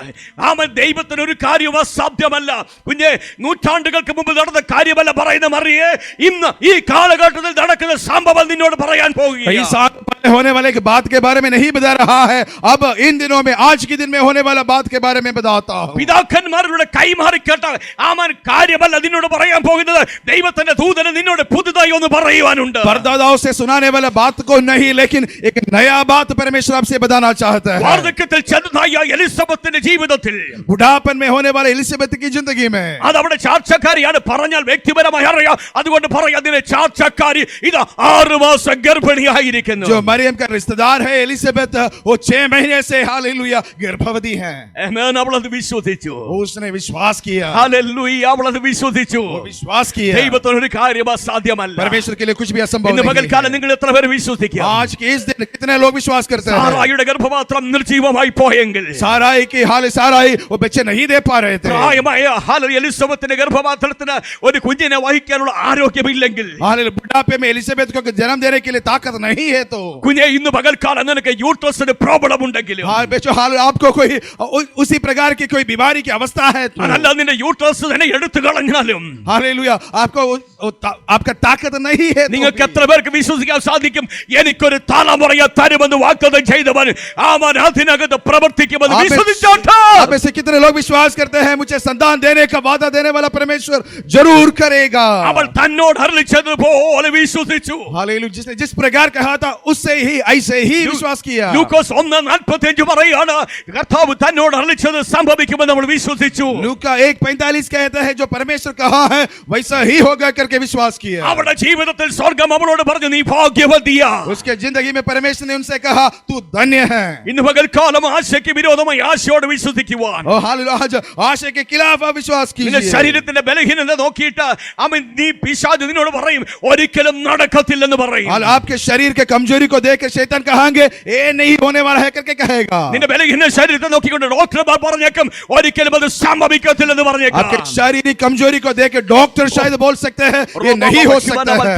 ആമൻ, ദൈവത്തിന് ഒരു കാര്യവും അസാധ്യമല്ല. കുഞ്ഞെ, നൂറ്റാണ്ടുകൾക്ക് മുമ്പ് നടന്ന കാര്യമല്ല പറയുന്ന മറിയേ, ഇന്ന് ഈ കാലഘട്ടത്തിൽ നടക്കുന്ന സംഭവം നിന്നോട് പറയാൻ कई പോകുകയാണ്. साल पहले होने वाले की बात के बारे में नहीं बता रहा है, अब इन दिनों में आज के दिन में होने वाला बात के बारे में बताता हूं। പിതാക്കന്മാരുടെ കൈമാറി കേട്ട ആമൻ കാര്യമല്ല നിന്നോട് പറയാൻ പോകുന്നത്. ദൈവത്തിന്റെ ദൂതന് നിന്നോട് പുതുതായി ഒന്ന് പറയുവാനുണ്ട്. परदादाओं से सुनाने वाला बात को नहीं, लेकिन एक नया बात परमेश्वर आपसे बताना चाहता है। വാർദ്ധക്യത്തിൽ ചെന്നതായ എലിസബത്തിന്റെ ജീവിതത്തിൽ, बुढ़ापन में होने वाले एलिजाबेथ की जिंदगी में, അത് അവിടെ ചാർച്ചക്കാരിയാണ്. പറഞ്ഞാൽ വ്യക്തിപരമായി അറിയാം, അതുകൊണ്ട് പറയാം, അതിലെ ചാർച്ചക്കാരി ഇത് 6 മാസം ഗർഭിണിയായിരിക്കുന്നു. जो मरियम का रिश्तेदार है एलिजाबेथ, वो 6 महीने से हालेलुया गर्भवती है। ആമേൻ. അവൾ അത് വിശ്വസിച്ചു. उस उसने विश्वास किया, ഹല്ലേലൂയ, അവൾ അത് വിശ്വസിച്ചു. वो विश्वास किया। ദൈവത്തിന് ഒരു കാര്യം അസാധ്യമല്ല. परमेश्वर के लिए कुछ भी असंभव ഇന്ന് नहीं പകൽക്കാലം है। നിങ്ങൾ എത്ര പേര് വിശ്വസിക്കുക? आज के इस दिन कितने लोग विश्वास करते हैं? സാറായിയുടെ ഗർഭപാത്രം നിർജീവമായി പോയെങ്കിൽ, साराई की हाल साराई वो बच्चे नहीं दे पा रहे थे, പ്രായമായ എലിസബത്തിന്റെ ഗർഭപാത്രത്തിന് ഒരു കുഞ്ഞിനെ വഹിക്കാനുള്ള ആരോഗ്യമില്ലെങ്കിൽ, बुढ़ापे में एलिजाबेथ को जन्म देने के लिए ताकत नहीं है, तो കുഞ്ഞെ ഇന്ന് പകൽക്കാലം നിനക്ക് യൂട്രസിന് പ്രോബ്ലം ഉണ്ടെങ്കിലും, हाल बेचो हाल आपको कोई उसी प्रकार की कोई बीमारी की अवस्था है, तो അതല്ല നിന്റെ യൂട്രസ് തന്നെ എടുത്തു കളഞ്ഞാലും, हालेलुया, आपको आपका ताकत नहीं है, നിങ്ങൾക്ക് എത്ര പേർക്ക് വിശ്വസിക്കാൻ സാധിക്കും? എനിക്കൊരു തലമുറയെ തരുമെന്ന് വാഗ്ദത്തം ചെയ്തവൻ അവൻ അതിനകത്ത് പ്രവർത്തിക്കുമെന്ന് വിശ്വസിച്ചോട്ടെ. आप में से कितने लोग विश्वास करते हैं मुझे संतान देने का वादा देने वाला परमेश्वर जरूर करेगा? അവൾ തന്നോട് അരുളിച്ചതുപോലെ വിശ്വസിച്ചു. हालेलुया, जिसने जिस प्रकार कहा था उससे ही ऐसे ही विश्वास किया। ലൂക്കോസ് 1:45 പറയാണ്, കർത്താവ് തന്നോട് അരുളിച്ചത് സംഭവിക്കുമെന്ന് നമ്മൾ വിശ്വസിച്ചു. लूका 1:45 कहता है जो परमेश्वर कहा है वैसा ही होगा करके विश्वास किया। അവളുടെ ജീവിതത്തിൽ സ്വർഗ്ഗം അവളോട് പറഞ്ഞു, നീ ഭാഗ്യവതിയാ. उसके जिंदगी में परमेश्वर ने उनसे कहा तू धन्य है। ഇന്ന് പകൽക്കാലം ആശയ്ക്ക് വിരോധമായി ആശയോട് വിശ്വസിക്കുവാൻ, ओ हालेलुया, आज आशा के खिलाफ आप विश्वास നിന്റെ कीजिए। ശരീരത്തിന്റെ ബലഹീനത നോക്കിയിട്ട് അവൻ നീ പിശാച് നിന്നോട് പറയും ഒരിക്കലും നടക്കത്തില്ലെന്ന് പറയും. हाल आपके शरीर के कमजोरी को देखकर शैतान कहेंगे ये नहीं होने वाला है करके कहेगा। നിന്റെ ബലഹീന ശരീരത്തെ നോക്കിക്കൊണ്ട് ഡോക്ടർമാർ പറഞ്ഞേക്കും ഒരിക്കലും അത് സംഭവിക്കത്തില്ലെന്ന് പറഞ്ഞേക്കാം. आपके शारीरिक कमजोरी को देख के डॉक्टर शायद बोल सकते हैं ये नहीं हो सकता है,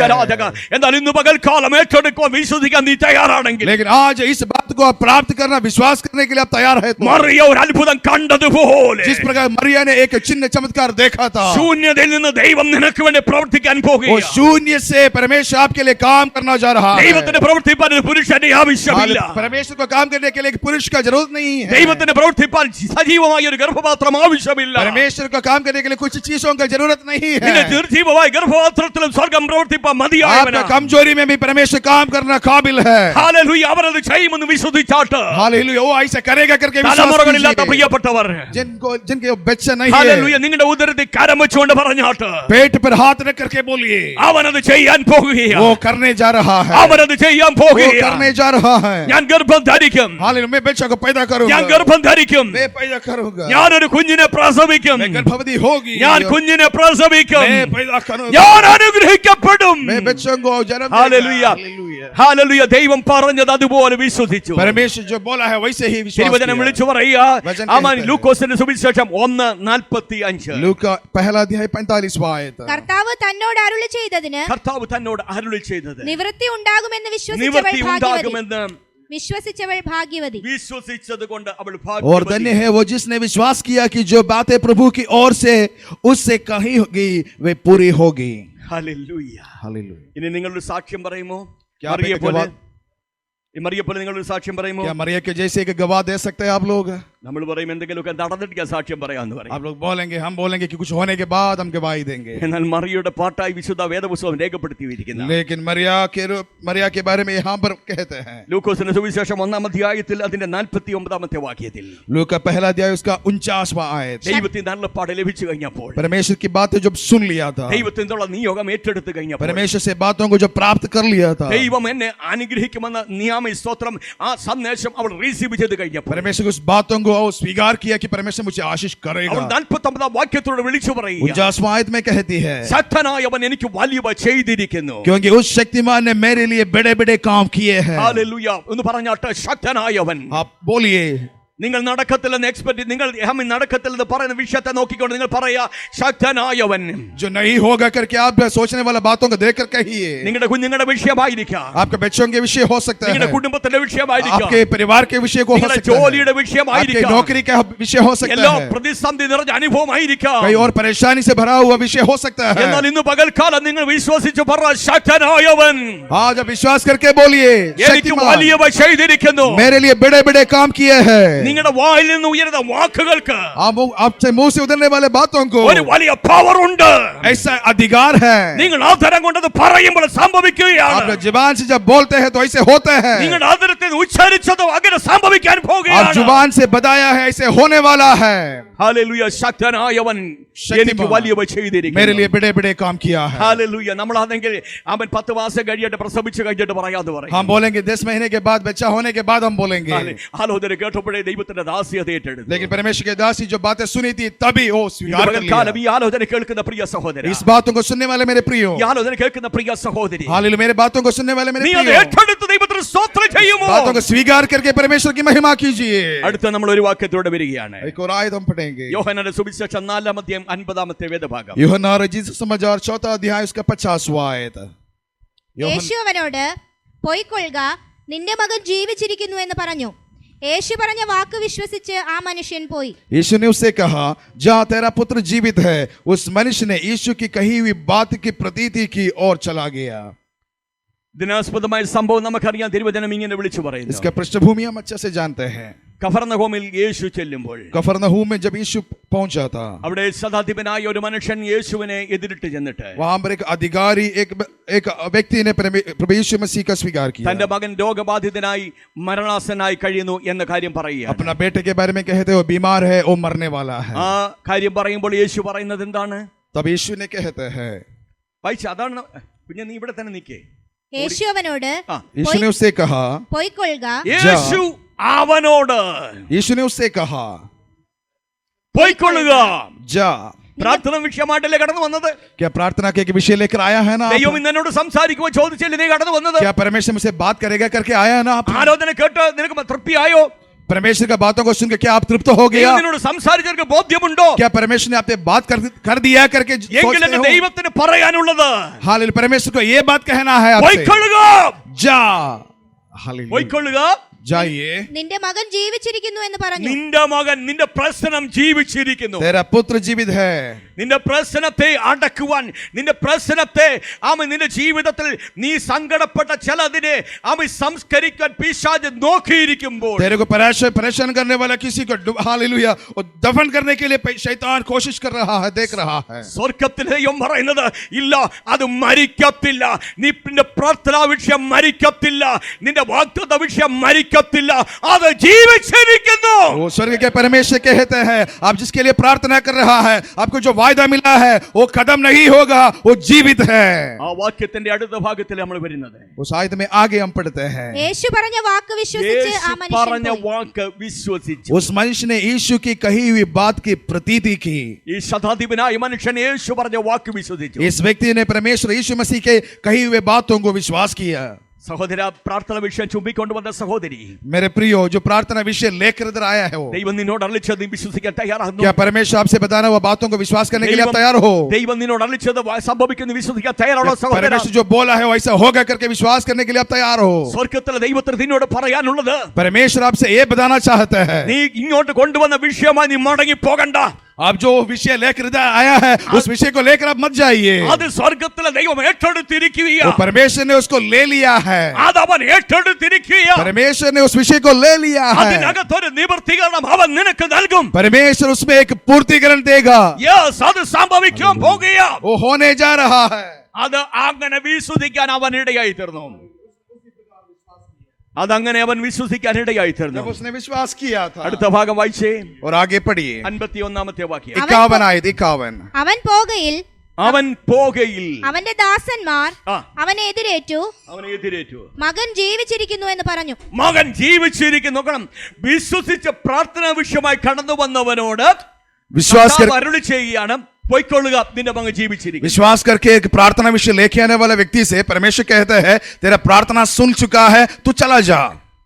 എന്നാൽ ഇന്ന് പകൽക്കാലം ഏറ്റെടുക്കുവാൻ വിശ്വസിക്കാൻ നീ തയ്യാറാണെങ്കിൽ, लेकिन आज इस बात को आप प्राप्त करना विश्वास करने के लिए आप तैयार है तो, മറിയ ഒരു അത്ഭുതം കണ്ടതുപോലെ जिस प्रकार मरिया ने एक चिन्ह चमत्कार देखा था, ശൂന്യതയിൽ നിന്ന് ദൈവം നിനക്ക് വേണ്ടി പ്രവർത്തിക്കാൻ वो പോകുകയാണ്. शून्य से परमेश्वर आपके लिए काम करना जा रहा है। ദൈവത്തിന് പ്രവർത്തിപ്പാൻ ഒരു പുരുഷന്റെ ആവശ്യമില്ല. परमेश्वर को काम करने के लिए एक पुरुष का जरूरत नहीं है। ദൈവത്തിന് പ്രവർത്തിപ്പാൻ സജീവമായ ഒരു ഗർഭപാത്രം ആവശ്യമില്ല. परमेश्वर को काम करने के लिए कुछ चीजों का जरूरत नहीं നിന്റെ है। നിർജീവമായ ഗർഭപാത്രത്തിലും സ്വർഗ്ഗം പ്രവർത്തിപ്പാൻ आपका മതിയായവനാ. कमजोरी में भी परमेश्वर काम करना काबिल है। ഹല്ലേലൂയ, അവരത് ചെയ്യുമെന്ന് വിശ്വസിച്ചാട്ട് हालेलुया, वो ऐसा करेगा करके विश्वास തലമുറകളില്ലാത്ത कीजिए। പ്രിയപ്പെട്ടവർ, जिनके बच्चे नहीं ഹല്ലേലൂയ, है നിങ്ങളുടെ ഉദരത്തിൽ കരം വെച്ചുകൊണ്ട് പറഞ്ഞാട്ട് पेट पर हाथ रख करके बोलिए അവനത് ചെയ്യാൻ പോകുകയാണ്. वो करने जा रहा है, അവനത് ചെയ്യാൻ वो പോകുകയാണ്. करने जा रहा है। ഞാൻ ഗർഭം ധരിക്കും, हालेलुया, मैं बच्चा को पैदा करूंगा, ഞാൻ ഗർഭം ധരിക്കും, मैं पैदा करूंगा, ഞാനൊരു കുഞ്ഞിനെ പ്രസവിക്കും, मैं गर्भवती होगी, ഞാൻ കുഞ്ഞിനെ പ്രസവിക്കും, मैं पैदा करूंगा, ഞാൻ അനുഗ്രഹിക്കപ്പെടും. मैं बच्चों को जन्म ഹല്ലേലൂയ, दूंगा। हालेलुया, ഹല്ലേലൂയ, ദൈവം പറഞ്ഞത് അതുപോലെ വിശ്വസിച്ചു. परमेश्वर जो बोला है वैसे ही विश्वास തിരുവചനം किया। വിളിച്ചു പറയുക, വചനം അവൻ കേൾക്കുക. ലൂക്കോസിന്റെ സുവിശേഷം 1:45. लूका पहला अध्याय 45वां आयत। കർത്താവ് തന്നോട് അരുളി ചെയ്തതിന് കർത്താവ് തന്നോട് അരുളി ചെയ്തത് നിവൃത്തി ഉണ്ടാകുമെന്ന് നിവൃത്തി ഉണ്ടാകുമെന്ന് വിശ്വസിച്ചവൾ ഭാഗ്യവതി. വിശ്വസിച്ചത് കൊണ്ട് അവൾ और ഭാഗ്യവതി. धन्य है वो जिसने विश्वास किया कि जो बातें प्रभु की ओर से उससे कही होगी वे पूरी होगी। ഹല്ലേലൂയ. हालेलुया, ഇനി നിങ്ങളൊരു സാക്ഷ്യം പറയുമോ? क्या മറിയെ आप एक പോലെ गवाह- മറിയെ പോലെ നിങ്ങളൊരു സാക്ഷ്യം പറയുമോ? क्या मरिया के जैसे एक गवाह दे सकते हैं आप लोग? നമ്മൾ പറയും എന്തെങ്കിലുമൊക്കെ നടന്നിട്ട് സാക്ഷ്യം പറയാന്ന് പറയും. आप लोग बोलेंगे, हम बोलेंगे कि कुछ होने के बाद हम गवाही देंगे। എന്നാൽ മറിയയുടെ പാട്ടായി വിശുദ്ധ വേദപുസ്തകം രേഖപ്പെടുത്തിയിരിക്കുന്ന लेकिन मरिया के बारे में यहाँ पर कहते हैं ലൂക്കോസിന്റെ സുവിശേഷം 1-ാം അധ്യായത്തിൽ അതിന്റെ 49-ാമത്തെ വാക്യത്തിൽ, लूका पहला अध्याय उसका 49वां आयत। ദൈവത്തിന്റെ അരുളപ്പാട് ലഭിച്ചു കഴിഞ്ഞപ്പോൾ, परमेश्वर की बातें जब सुन लिया था, ദൈവത്തിനുള്ള നിയോഗം ഏറ്റെടുത്ത് കഴിഞ്ഞപ്പോൾ, परमेश्वर से बातों को जब प्राप्त कर लिया था, ദൈവം എന്നെ അനുഗ്രഹിക്കുമെന്ന നിയാമ സ്തോത്രം ആ സന്ദേശം അവൾ റിസീവ് ചെയ്ത് കഴിഞ്ഞപ്പോൾ, परमेश्वर उस बातों को स्वीकार किया कि परमेश्वर मुझे आशीष അവൾ करेगा। 49-ാം വാക്യത്തോട് വിളിച്ചു പറയുക, 49वां आयत में कहती है ശക്തനായവൻ എനിക്ക് വലിയ ചെയ്തിരിക്കുന്നു. क्योंकि उस शक्तिमान ने मेरे लिए बड़े बड़े काम किए हैं। ഹല്ലേലൂയ എന്ന് പറഞ്ഞാട്ട് ശക്തനായവൻ. आप बोलिए, നിങ്ങൾ നടക്കത്തില്ലെന്ന് എക്സ്പെക്ട് നിങ്ങൾ നടക്കത്തില്ലെന്ന് പറയുന്ന വിഷയത്തെ നോക്കിക്കൊണ്ട് നിങ്ങൾ പറയാ ശക്തനായവൻ. जो नहीं होगा करके आप सोचने वाला बातों को देख कर कहिए। നിങ്ങളുടെ കുഞ്ഞുങ്ങളുടെ വിഷയമായിരിക്കാം, आपके बच्चों के विषय हो सकता है, നിങ്ങളുടെ കുടുംബത്തിന്റെ വിഷയമായിരിക്കാം, आपके परिवार के विषय को हो നിങ്ങളുടെ सकता है, ജോലിയുടെ आपके വിഷയമായിരിക്കാം, नौकरी का विषय हो सकता എല്ലാ है, പ്രതിസന്ധി നിറഞ്ഞ അനുഭവമായിരിക്കാം. कई और परेशानी से भरा हुआ विषय हो सकता है। എന്നാൽ ഇന്ന് പകൽക്കാലം നിങ്ങൾ വിശ്വസിച്ച് പറ ശക്തനായവൻ आज आप विश्वास करके बोलिए, എനിക്ക് शक्तिमान വലിയവ ചെയ്തിരിക്കുന്നു. मेरे लिए बड़े बड़े काम किए हैं। നിങ്ങളുടെ വായിൽ നിന്ന് ഉയരുന്ന വാക്കുകൾക്ക് आपसे मुंह से उतरने वाले बातों को ഒരു വലിയ പവർ ഉണ്ട്. ऐसा अधिकार है। നിങ്ങൾ ആദരം കൊണ്ടത് പറയുമ്പോൾ സംഭവിക്കുകയാണ്. आप जुबान से जब बोलते हैं तो ऐसे होते हैं। നിങ്ങളുടെ ആദരത്തിൽ ഉച്ചരിച്ചത് അങ്ങനെ സംഭവിക്കാൻ आप പോകുകയാണ്. जुबान से बताया है ऐसे होने वाला है। ഹല്ലേലൂയ, ശക്തനായവൻ എനിക്ക് വലിയവ ചെയ്തിരിക്കുന്നു. मेरे लिए बड़े बड़े काम किया है। ഹല്ലേലൂയ. നമ്മളാണെങ്കിൽ അവൻ 10 മാസം കഴിയട്ടെ പ്രസവിച്ച് കഴിഞ്ഞിട്ട് പറയാതെ പറയും. हम बोलेंगे 10 महीने के बाद बच्चा होने के बाद हम बोलेंगे। ആലോചന കേട്ടപ്പോഴേ ദൈവത്തിന്റെ ദാസ്യത ഏറ്റെടുത്തു. लेकिन परमेश्वर के दासी जो बातें सुनी थी तभी वो स्वीकार कर लिया. ഈ ആലോചന കേൾക്കുന്ന പ്രിയ സഹോദര, इस बातों को सुनने वाले मेरे प्रियो, ഈ ആലോചന കേൾക്കുന്ന പ്രിയ സഹോദരി, हालेलुया, मेरे बातों को सुनने वाले मेरे നീ അത് प्रियो, ഏറ്റെടുത്ത് ദൈവത്തിന് സ്തോത്രം ചെയ്യുമോ? बातों को स्वीकार करके परमेश्वर की महिमा कीजिए. അടുത്ത നമ്മൾ ഒരു വാക്യത്തോടെ വരികയാണ്. एक और आयत हम पढ़ेंगे. യോഹന്നാന്റെ സുവിശേഷം 4-ാം അധ്യായം 50-ാമത്തെ വേദഭാഗം. यूहन्ना रचित समाचार 4वां अध्याय उसका 50वां आयत. യേശു അവനോട് പൊയ്ക്കൊള്ളുക, നിന്റെ മകൻ ജീവിച്ചിരിക്കുന്നു എന്ന് പറഞ്ഞു. യേശു പറഞ്ഞ വാക്ക് വിശ്വസിച്ച് ആ മനുഷ്യൻ പോയി. यीशु ने उससे कहा, जा, तेरा पुत्र जीवित है. उस मनुष्य ने यीशु की कही हुई बात की प्रतीति की और चला गया. ഇതിനാസ്പദമായ സംഭവം നമുക്കറിയാം. തിരുവചനം ഇങ്ങനെ വിളിച്ചു പറയുന്നു. इसका पृष्ठभूमि हम अच्छे से जानते हैं. കഫർന്നഹൂമിൽ യേശു ചെല്ലുമ്പോൾ, कफरनहूम में जब यीशु पहुंचा था, അവിടെ ശതാധിപനായ ഒരു മനുഷ്യൻ യേശുവിനെ എതിരിട്ട് ചെന്നിട്ട് वहां पर एक अधिकारी एक व्यक्ति ने प्रभु यीशु मसीह का स्वीकार किया. തന്റെ മകൻ രോഗബാധിതനായി മരണാസനായി കഴിയുന്നു എന്ന കാര്യം പറയുക. अपना बेटे के बारे में कहते हो बीमार है, वो मरने वाला है. ആ കാര്യം പറയുമ്പോൾ യേശു പറയുന്നത് എന്താണ്? तब यीशु ने कहते हैं, വായിച്ച അതാണ്. പിന്നെ നീ ഇവിടെ തന്നെ നിൽക്കേ. യേശു അവനോട് यीशु ने उससे कहा, പൊയ്ക്കൊള്ളുക, യേശു അവനോട്, यीशु ने उससे कहा, പോയിക്കൊള്ളുക. जा. പ്രാർത്ഥന വിഷയമായിട്ടല്ലേ കടന്നു വന്നത്? क्या प्रार्थना के एक विषय लेकर आया है ना आप? ദൈവം ഇന്നോട് സംസാരിക്കുമോ ചോദിച്ചല്ലേ നീ കടന്നു വന്നത്? क्या परमेश्वर मुझसे बात करेगा करके आया है ना आप? ആലോചന കേട്ട് നിനക്ക് തൃപ്തിയായോ? परमेश्वर का बातों को सुनकर क्या आप तृप्त हो गया? ദൈവം നിന്നോട് സംസാരിച്ചവർക്ക് ബോധ്യമുണ്ടോ? क्या परमेश्वर ने आपसे बात कर दिया करके എങ്കിൽ എന്റെ ദൈവത്തിന് പറയാനുള്ളത്, हालेलुया, परमेश्वर को ये बात कहना है आपसे, പോയിക്കൊള്ളുക, जा. हालेलुया, പോയിക്കൊള്ളുക, जाइए. നിന്റെ മകൻ ജീവിച്ചിരിക്കുന്നു എന്ന് പറഞ്ഞു. നിന്റെ മകൻ, നിന്റെ പ്രശ്നം ജീവിച്ചിരിക്കുന്നു. तेरा पुत्र जीवित है. നിന്റെ പ്രശ്നത്തെ അടക്കുവാൻ, നിന്റെ പ്രശ്നത്തെ നിന്റെ ജീവിതത്തിൽ നീ സങ്കടപ്പെട്ട ചിലതിനെ സംസ്കരിക്കാൻ പിശാച് നോക്കിയിരിക്കുമ്പോൾ, तेरे को परेशान करने वाला किसी को हालेलुया वो दफन करने के लिए शैतान कोशिश कर रहा है, देख रहा है. സ്വർഗ്ഗത്തിലെ ദൈവം പറയുന്നത് ഇല്ല, അത് മരിക്കത്തില്ല. നിന്റെ പ്രാർത്ഥനാ വിഷയം മരിക്കത്തില്ല, നിന്റെ വാഗ്ദത്ത വിഷയം മരിക്കത്തില്ല, അത് ജീവിച്ചിരിക്കുന്നു. वो स्वर्ग के परमेश्वर कहते हैं, आप जिसके लिए प्रार्थना कर रहा है, आपको जो वायदा मिला है वो खत्म नहीं होगा, वो जीवित है. ആ വാക്യത്തിന്റെ അടുത്ത ഭാഗത്തിൽ നമ്മൾ വരുന്നത്, उस आयत में आगे हम पढ़ते हैं, യേശു പറഞ്ഞ വാക്ക് വിശ്വസിച്ച് ആ യേശു മനുഷ്യൻ പറഞ്ഞ പോയി. വാക്ക് വിശ്വസിച്ചു. उस मनुष्य ने यीशु की कही हुई बात की प्रतीति की. ഈ ശതാധിപനായ മനുഷ്യൻ യേശു പറഞ്ഞ വാക്ക് വിശ്വസിച്ചു. इस व्यक्ति ने परमेश्वर यीशु मसीह के कही हुए बातों को विश्वास किया. സഹോദര, പ്രാർത്ഥന വിഷയം ചുംബിക്കൊണ്ടുവന്ന സഹോദരി, मेरे प्रियो, जो प्रार्थना विषय लेकर इधर आया है वो, ദൈവം നിന്നോട് അരുളിച്ചത് നീ വിശ്വസിക്കാൻ തയ്യാറാകുന്നു? क्या परमेश्वर आपसे बताना हुआ बातों को विश्वास करने के लिए आप तैयार हो? ദൈവം നിന്നോട് അരുളിച്ചത് സംഭവിക്കുന്നു വിശ്വസിക്കാൻ തയ്യാറാണോ സഹോദര? परमेश्वर जो बोला है वैसा होगा करके विश्वास करने के लिए आप तैयार हो? സ്വർഗ്ഗത്തിലെ ദൈവത്തിന് നിന്നോട് പറയാനുള്ളത്, परमेश्वर आपसे ये बताना चाहता है, നീ ഇങ്ങോട്ട് കൊണ്ടുവന്ന വിഷയമായി നീ മടങ്ങി പോകണ്ട. आप जो विषय लेकर इधर आया है उस विषय को लेकर आप मत जाइए. അത് സ്വർഗ്ഗത്തിലെ ദൈവം ഏറ്റെടുത്തിരിക്കുകയാ. वो परमेश्वर ने उसको ले लिया है. അത് അവൻ ഏറ്റെടുത്തിരിക്കുകയാ. परमेश्वर ने उस विषय को ले लिया है. അതിനകത്തൊരു നിവർത്തീകരണം അവൻ നിനക്ക് നൽകും. परमेश्वर उसमें एक पूर्तिकरण देगा. യെസ്, അത് സംഭവിക്കാൻ പോകുകയാ. वो होने जा रहा है. അത് അങ്ങനെ വിശ്വസിക്കാൻ അവൻ ഇടയായി തീർന്നു. അതങ്ങനെ അവൻ വിശ്വസിക്കാൻ ഇടയായി തീർന്നു. जब उसने विश्वास किया था. അടുത്ത ഭാഗം വായിച്ചേ. और आगे पढ़िए 51-ാമത്തെ വാക്യം. 51 आयत 51. അവൻ പോകയിൽ അവൻ പോകയിൽ അവന്റെ ദാസന്മാർ ആ. അവനെ എതിരേറ്റു, അവനെ എതിരേറ്റു. മകൻ ജീവിച്ചിരിക്കുന്നു എന്ന് പറഞ്ഞു. മകൻ ജീവിച്ചിരിക്കുന്നു. നോക്കണം, വിശ്വസിച്ച പ്രാർത്ഥനാ വിഷയമായി കടന്നു വന്നവനോട് विश्वास कर അരുളി ചെയ്യുകയാണ്, പോയിക്കൊള്ളുക, നിന്റെ മകൻ ജീവിച്ചിരിക്കുന്നു. विश्वास करके एक प्रार्थना विषय लेके आने वाला व्यक्ति से परमेश्वर कहता है, तेरा प्रार्थना सुन चुका है, तू चला जा.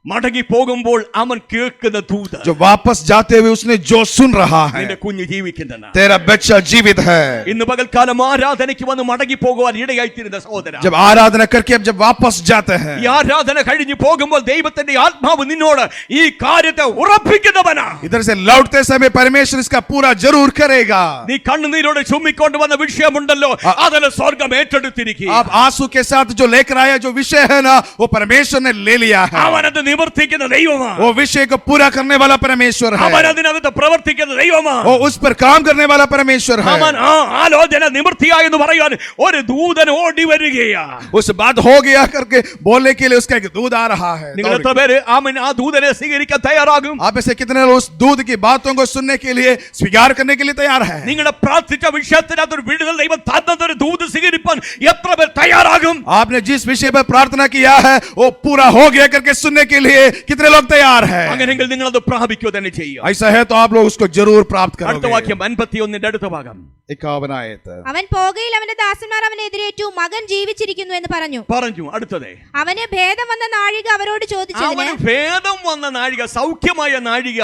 മടങ്ങി പോകുമ്പോൾ അവൻ കേൾക്കുന്ന ദൂത്, जो वापस जाते हुए उसने जो सुन रहा है, നിന്റെ കുഞ്ഞ് ജീവിക്കുന്നെന്ന്. तेरा बच्चा जीवित है. ഇന്ന് പകൽക്കാലം ആരാധനയ്ക്ക് വന്ന് മടങ്ങി പോകുവാൻ ഇടയായിത്തീരുന്ന സഹോദര, जब आराधना करके अब जब वापस जाते हैं, ഈ ആരാധന കഴിഞ്ഞു പോകുമ്പോൾ ദൈവത്തിന്റെ ആത്മാവ് നിന്നോട് ഈ കാര്യത്തെ ഉറപ്പിക്കുന്നവനാ. इधर से लौटते समय परमेश्वर इसका पूरा जरूर करेगा. നീ കണ്ണുനീരോട് ചുമ്മിക്കൊണ്ട് വന്ന വിഷയമുണ്ടല്ലോ, അതിനെ സ്വർഗം ഏറ്റെടുത്തിരിക്കുക. आप आंसू के साथ जो लेकर आया जो विषय है ना, वो परमेश्वर ने ले लिया है. അവനത് നിവർത്തിക്കുന്ന ദൈവമാണ്. वो विषय को पूरा करने वाला परमेश्वर है. അവൻ അതിനകത്ത് പ്രവർത്തിക്കുന്ന ദൈവമാണ്. वो उस पर काम करने वाला परमेश्वर है. അവൻ ആ ആലോചന നിവൃത്തിയായി എന്ന് പറയാൻ ഒരു ദൂതൻ ഓടി വരികയാ. उस बात हो गया करके बोलने के लिए उसका एक दूध आ रहा है. നിങ്ങൾ എത്ര പേര് ആ ദൂതനെ സ്വീകരിക്കാൻ തയ്യാറാകും? आप में से कितने लोग उस दूध की बातों को सुनने के लिए स्वीकार करने के लिए तैयार है? നിങ്ങളുടെ പ്രാർത്ഥിച്ച വിഷയത്തിനകത്തൊരു വിടുതൽ ദൈവം തന്നതൊരു ദൂത് സ്വീകരിപ്പാൻ എത്ര പേർ തയ്യാറാകും? आपने जिस विषय पर प्रार्थना किया है वो पूरा हो गया करके सुनने के लिए कितने लोग तैयार हैं? അങ്ങനെയെങ്കിൽ നിങ്ങൾ അത് പ്രാപിക്കുക തന്നെ ചെയ്യും. ऐसा है तो आप लोग उसको जरूर प्राप्त അടുത്ത करोगे. വാക്യം 51 അടുത്ത ഭാഗം. 51 आयत. അവൻ പോകയിൽ അവന്റെ ദാസന്മാർ അവനെ എതിരേറ്റു, മകൻ ജീവിച്ചിരിക്കുന്നു എന്ന് പറഞ്ഞു. അടുത്തത്, അവന് ഭേദം വന്ന നാഴിക അവരോട് ചോദിച്ചതിന്, അവന് ഭേദം വന്ന നാഴിക, സൗഖ്യമായ നാഴിക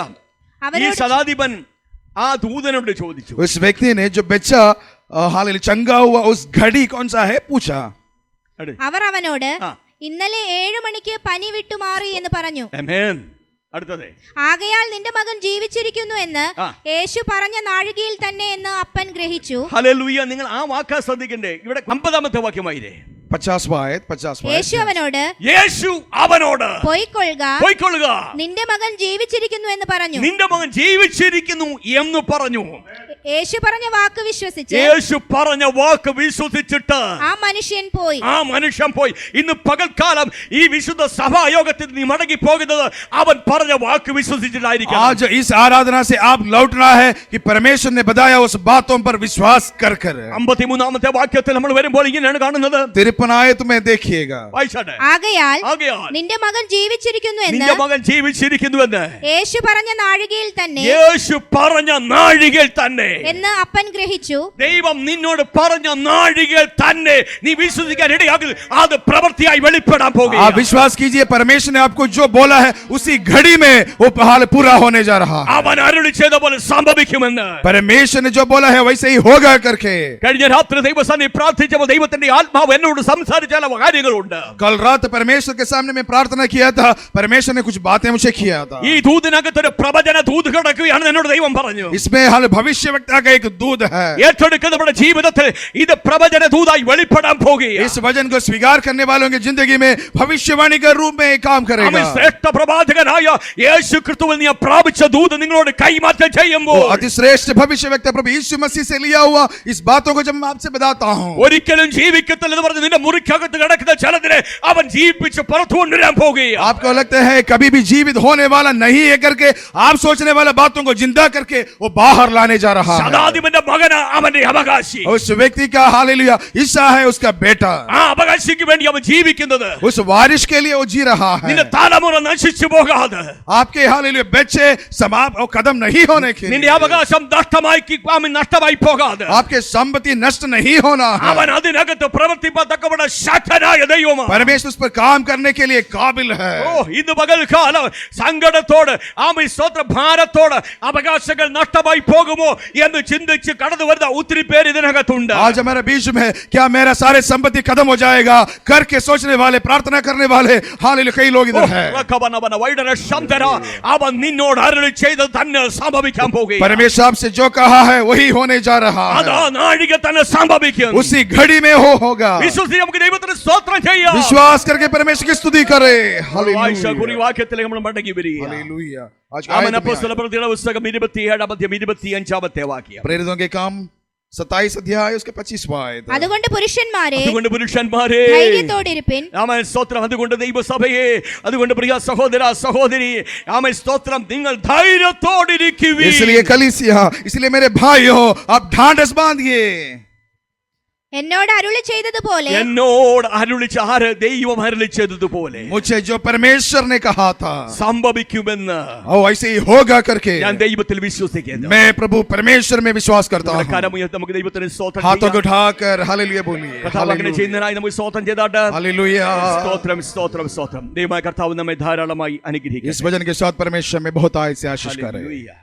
ഈ ശതാധിപൻ ആ ദൂതനോട് ചോദിച്ചു. उस व्यक्ति ने जो बच्चा हालेलुया चंगा हुआ उस घड़ी कौन सा है पूछा. അവർ അവനോട് ഇന്നലെ 7 മണിക്ക് പനി വിട്ടുമാറി എന്ന് പറഞ്ഞു. ആമേൻ. അടുത്തത്, ആകയാൽ നിന്റെ മകൻ ജീവിച്ചിരിക്കുന്നു എന്ന് യേശു പറഞ്ഞ നാഴികയിൽ തന്നെ എന്ന് അപ്പൻ ഗ്രഹിച്ചു. ഹല്ലേലൂയ. നിങ്ങൾ ആ വാക്കാ ശ്രദ്ധിക്കണ്ടേ. ഇവിടെ 50ാമത്തെ വാക്യമായില്ലേ? 50वां आयत. യേശു അവനോട് പോയിക്കൊള്ളുക, നിന്റെ മകൻ ജീവിച്ചിരിക്കുന്നു എന്ന് പറഞ്ഞു. നിന്റെ മകൻ ജീവിച്ചിരിക്കുന്നു എന്ന് പറഞ്ഞു. യേശു പറഞ്ഞ വാക്ക് വിശ്വസിച്ചിട്ട് ആ മനുഷ്യൻ പോയി. ഇന്ന് പകൽക്കാലം ഈ വിശുദ്ധ സഭായോഗത്തിൽ നീ മടങ്ങി പോകുന്നത് അവൻ പറഞ്ഞ വാക്ക് വിശ്വസിച്ചിട്ടായിരിക്കും. आज इस आराधना से आप लौटना है कि परमेश्वर ने बताया उस बातों पर विश्वास कर. 53ാമത്തെ വാക്യത്തിൽ നമ്മൾ വരുമ്പോൾ ഇങ്ങനെയാണ് കാണുന്നത്. 53 आयत में देखिएगा. ആകയാൽ നിന്റെ മകൻ ജീവിച്ചിരിക്കുന്നു എന്ന് യേശു പറഞ്ഞ നാഴികയിൽ തന്നെ എന്ന് അപ്പൻ ഗ്രഹിച്ചു. ദൈവം നിന്നോട് പറഞ്ഞ നാഴികയിൽ തന്നെ നീ വിശ്വസിക്കാൻ ഇടയാകും, അത് പ്രവൃത്തിയായി വെളിപ്പെടാൻ പോകുന്നു. आप विश्वास कीजिए, परमेश्वर ने आपको जो बोला है उसी घड़ी में वो हाल पूरा होने जा रहा है. അവൻ അരുളി ചെയ്ത പോലെ സംഭവിക്കുമെന്ന് परमेश्वर ने जो बोला है वैसे ही होगा करके. കഴിഞ്ഞ രാത്രി ദൈവസന്നിധിയിൽ പ്രാർത്ഥിച്ചപ്പോൾ ദൈവത്തിന്റെ ആത്മാവ് എന്നോട് സംസാരിച്ച ചില കാര്യങ്ങളുണ്ട്. कल रात परमेश्वर के सामने मैं प्रार्थना किया था, परमेश्वर ने कुछ बातें मुझे किया था. ഈ ദൂതനകത്ത് ഒരു പ്രവചന ദൂത് കിടക്കുകയാണെന്ന് എന്നോട് ദൈവം പറഞ്ഞു. इसमें हाल भविष्यवक्ता का एक दूध है. ഏറ്റെടുക്കുന്ന നമ്മുടെ ജീവിതത്തിൽ ഇത് പ്രവചന ദൂതായി വെളിപ്പെടാൻ പോകുകയാണ്. इस वचन को स्वीकार करने वालों की जिंदगी में भविष्यवाणी के रूप में काम करेगा. ശ്രേഷ്ഠ പ്രവാചകനായ യേശു ക്രിസ്തുവിൽ നീ പ്രാപിച്ച ദൂത് നിങ്ങളോട് കൈമാറ്റം ചെയ്യുമ്പോൾ अतिश्रेष्ठ भविष्यवक्ता प्रभु यीशु मसीह से लिया हुआ इस बातों को जब मैं आपसे बताता हूं, ഒരിക്കലും ജീവിക്കത്തില്ലെന്ന് പറഞ്ഞ് നിന്റെ മുറിക്കകത്ത് കിടക്കുന്ന ചിലതിനെ അവൻ ജീവിപ്പിച്ച് പുറത്തു കൊണ്ടുവരാൻ പോകുകയാണ്. आपको लगता है कभी भी जीवित होने वाला नहीं है करके आप सोचने वाला बातों को जिंदा करके वो बाहर लाने जा रहा है. ശതാധിപന്റെ മകനാ അവന്റെ അവകാശി. उस व्यक्ति का हालेलुया ईसा है उसका बेटा. ആ അവകാശിക്ക് വേണ്ടി അവൻ ജീവിക്കുന്നത്. उस वारिस के लिए वो जी रहा है. നിന്റെ തലമുറ നശിച്ചു പോകാതെ, आपके हालेलुया बच्चे समाप्त और खत्म नहीं होने के लिए, നിന്റെ അവകാശം നഷ്ടമായി പോകാതെ, आपके संपत्ति नष्ट नहीं होना है. അവൻ അതിനകത്ത് പ്രവർത്തിപ്പത്തക്കവണ്ണ ശക്തനായ ദൈവമാണ്. परमेश्वर उस पर काम करने के लिए काबिल है. ഓ, ഇന്ന് പകൽക്കാലം സങ്കടത്തോട് സ്തോത്ര ഭാരത്തോട് അവകാശങ്ങൾ നഷ്ടമായി പോകുമോ എന്ന് ചിന്തിച്ച് കടന്നു വരുന്ന ഒത്തിരി പേര് ഇതിനകത്തുണ്ട്. आज हमारा बीच में है, क्या मेरा सारे संपत्ति खत्म हो जाएगा करके सोचने वाले, प्रार्थना करने वाले हालेलुया कई लोग इधर हैं. അവൻ നിന്നോട് അരുളി ചെയ്തത് തന്നെ സംഭവിക്കാൻ പോകുകയാണ്. परमेश्वर आपसे जो कहा है वही होने जा रहा है. അതാ നാഴിക തന്നെ സംഭവിക്കും. उसी घड़ी में होगा. വിശ്വസിച്ച് നമുക്ക് ദൈവത്തിന് സ്തോത്രം ചെയ്യാം. विश्वास करके परमेश्वर की स्तुति करे. हालेलुया. വാക്യത്തിലേക്ക് നമ്മൾ മടങ്ങി വരിക. हालेलुया. आज അപ്പോസ്തലപ്രവൃത്തിയുടെ പുസ്തകം 27-25 വാക്യം. प्रेरितों के काम 27 अध्याय उसके 25वां आयत. അതുകൊണ്ട് പുരുഷന്മാരെ ധൈര്യത്തോടിരിപ്പിൻ. ആമേൻ സ്തോത്രം. അതുകൊണ്ട് ദൈവസഭയെ, അതുകൊണ്ട് പ്രിയ സഹോദര സഹോദരി, ആമേൻ സ്തോത്രം, നിങ്ങൾ ധൈര്യത്തോടിരിക്കുവിൻ. इसलिए कलीसिया, इसलिए मेरे भाइयों आप ढांढस बांधिए. എന്നോട് അരുളി ചെയ്തതുപോലെ, ദൈവം അരുളി ചെയ്തതുപോലെ मुझे जो परमेश्वर ने कहा था സംഭവിക്കുമെന്ന്, वैसे ही होगा करके ഞാൻ ദൈവത്തിൽ വിശ്വസിക്കുന്നു. मैं प्रभु परमेश्वर में विश्वास करता हूं. നമുക്ക് ദൈവത്തിന് സ്തോത്രം हाथों को उठाकर हालेलुया बोलिए. കർത്താവ് ചെയ്യുന്നതിനായി നമുക്ക് സ്തോത്രം ചെയ്താട്ടെ. हालेलुया. സ്തോത്രം സ്തോത്രം സ്തോത്രം. ദൈവമായ കർത്താവ് നമ്മെ ധാരാളമായി അനുഗ്രഹിക്കട്ടെ. इस वचन के साथ परमेश्वर में बहुत आय से आशीष करे. हालेलुया.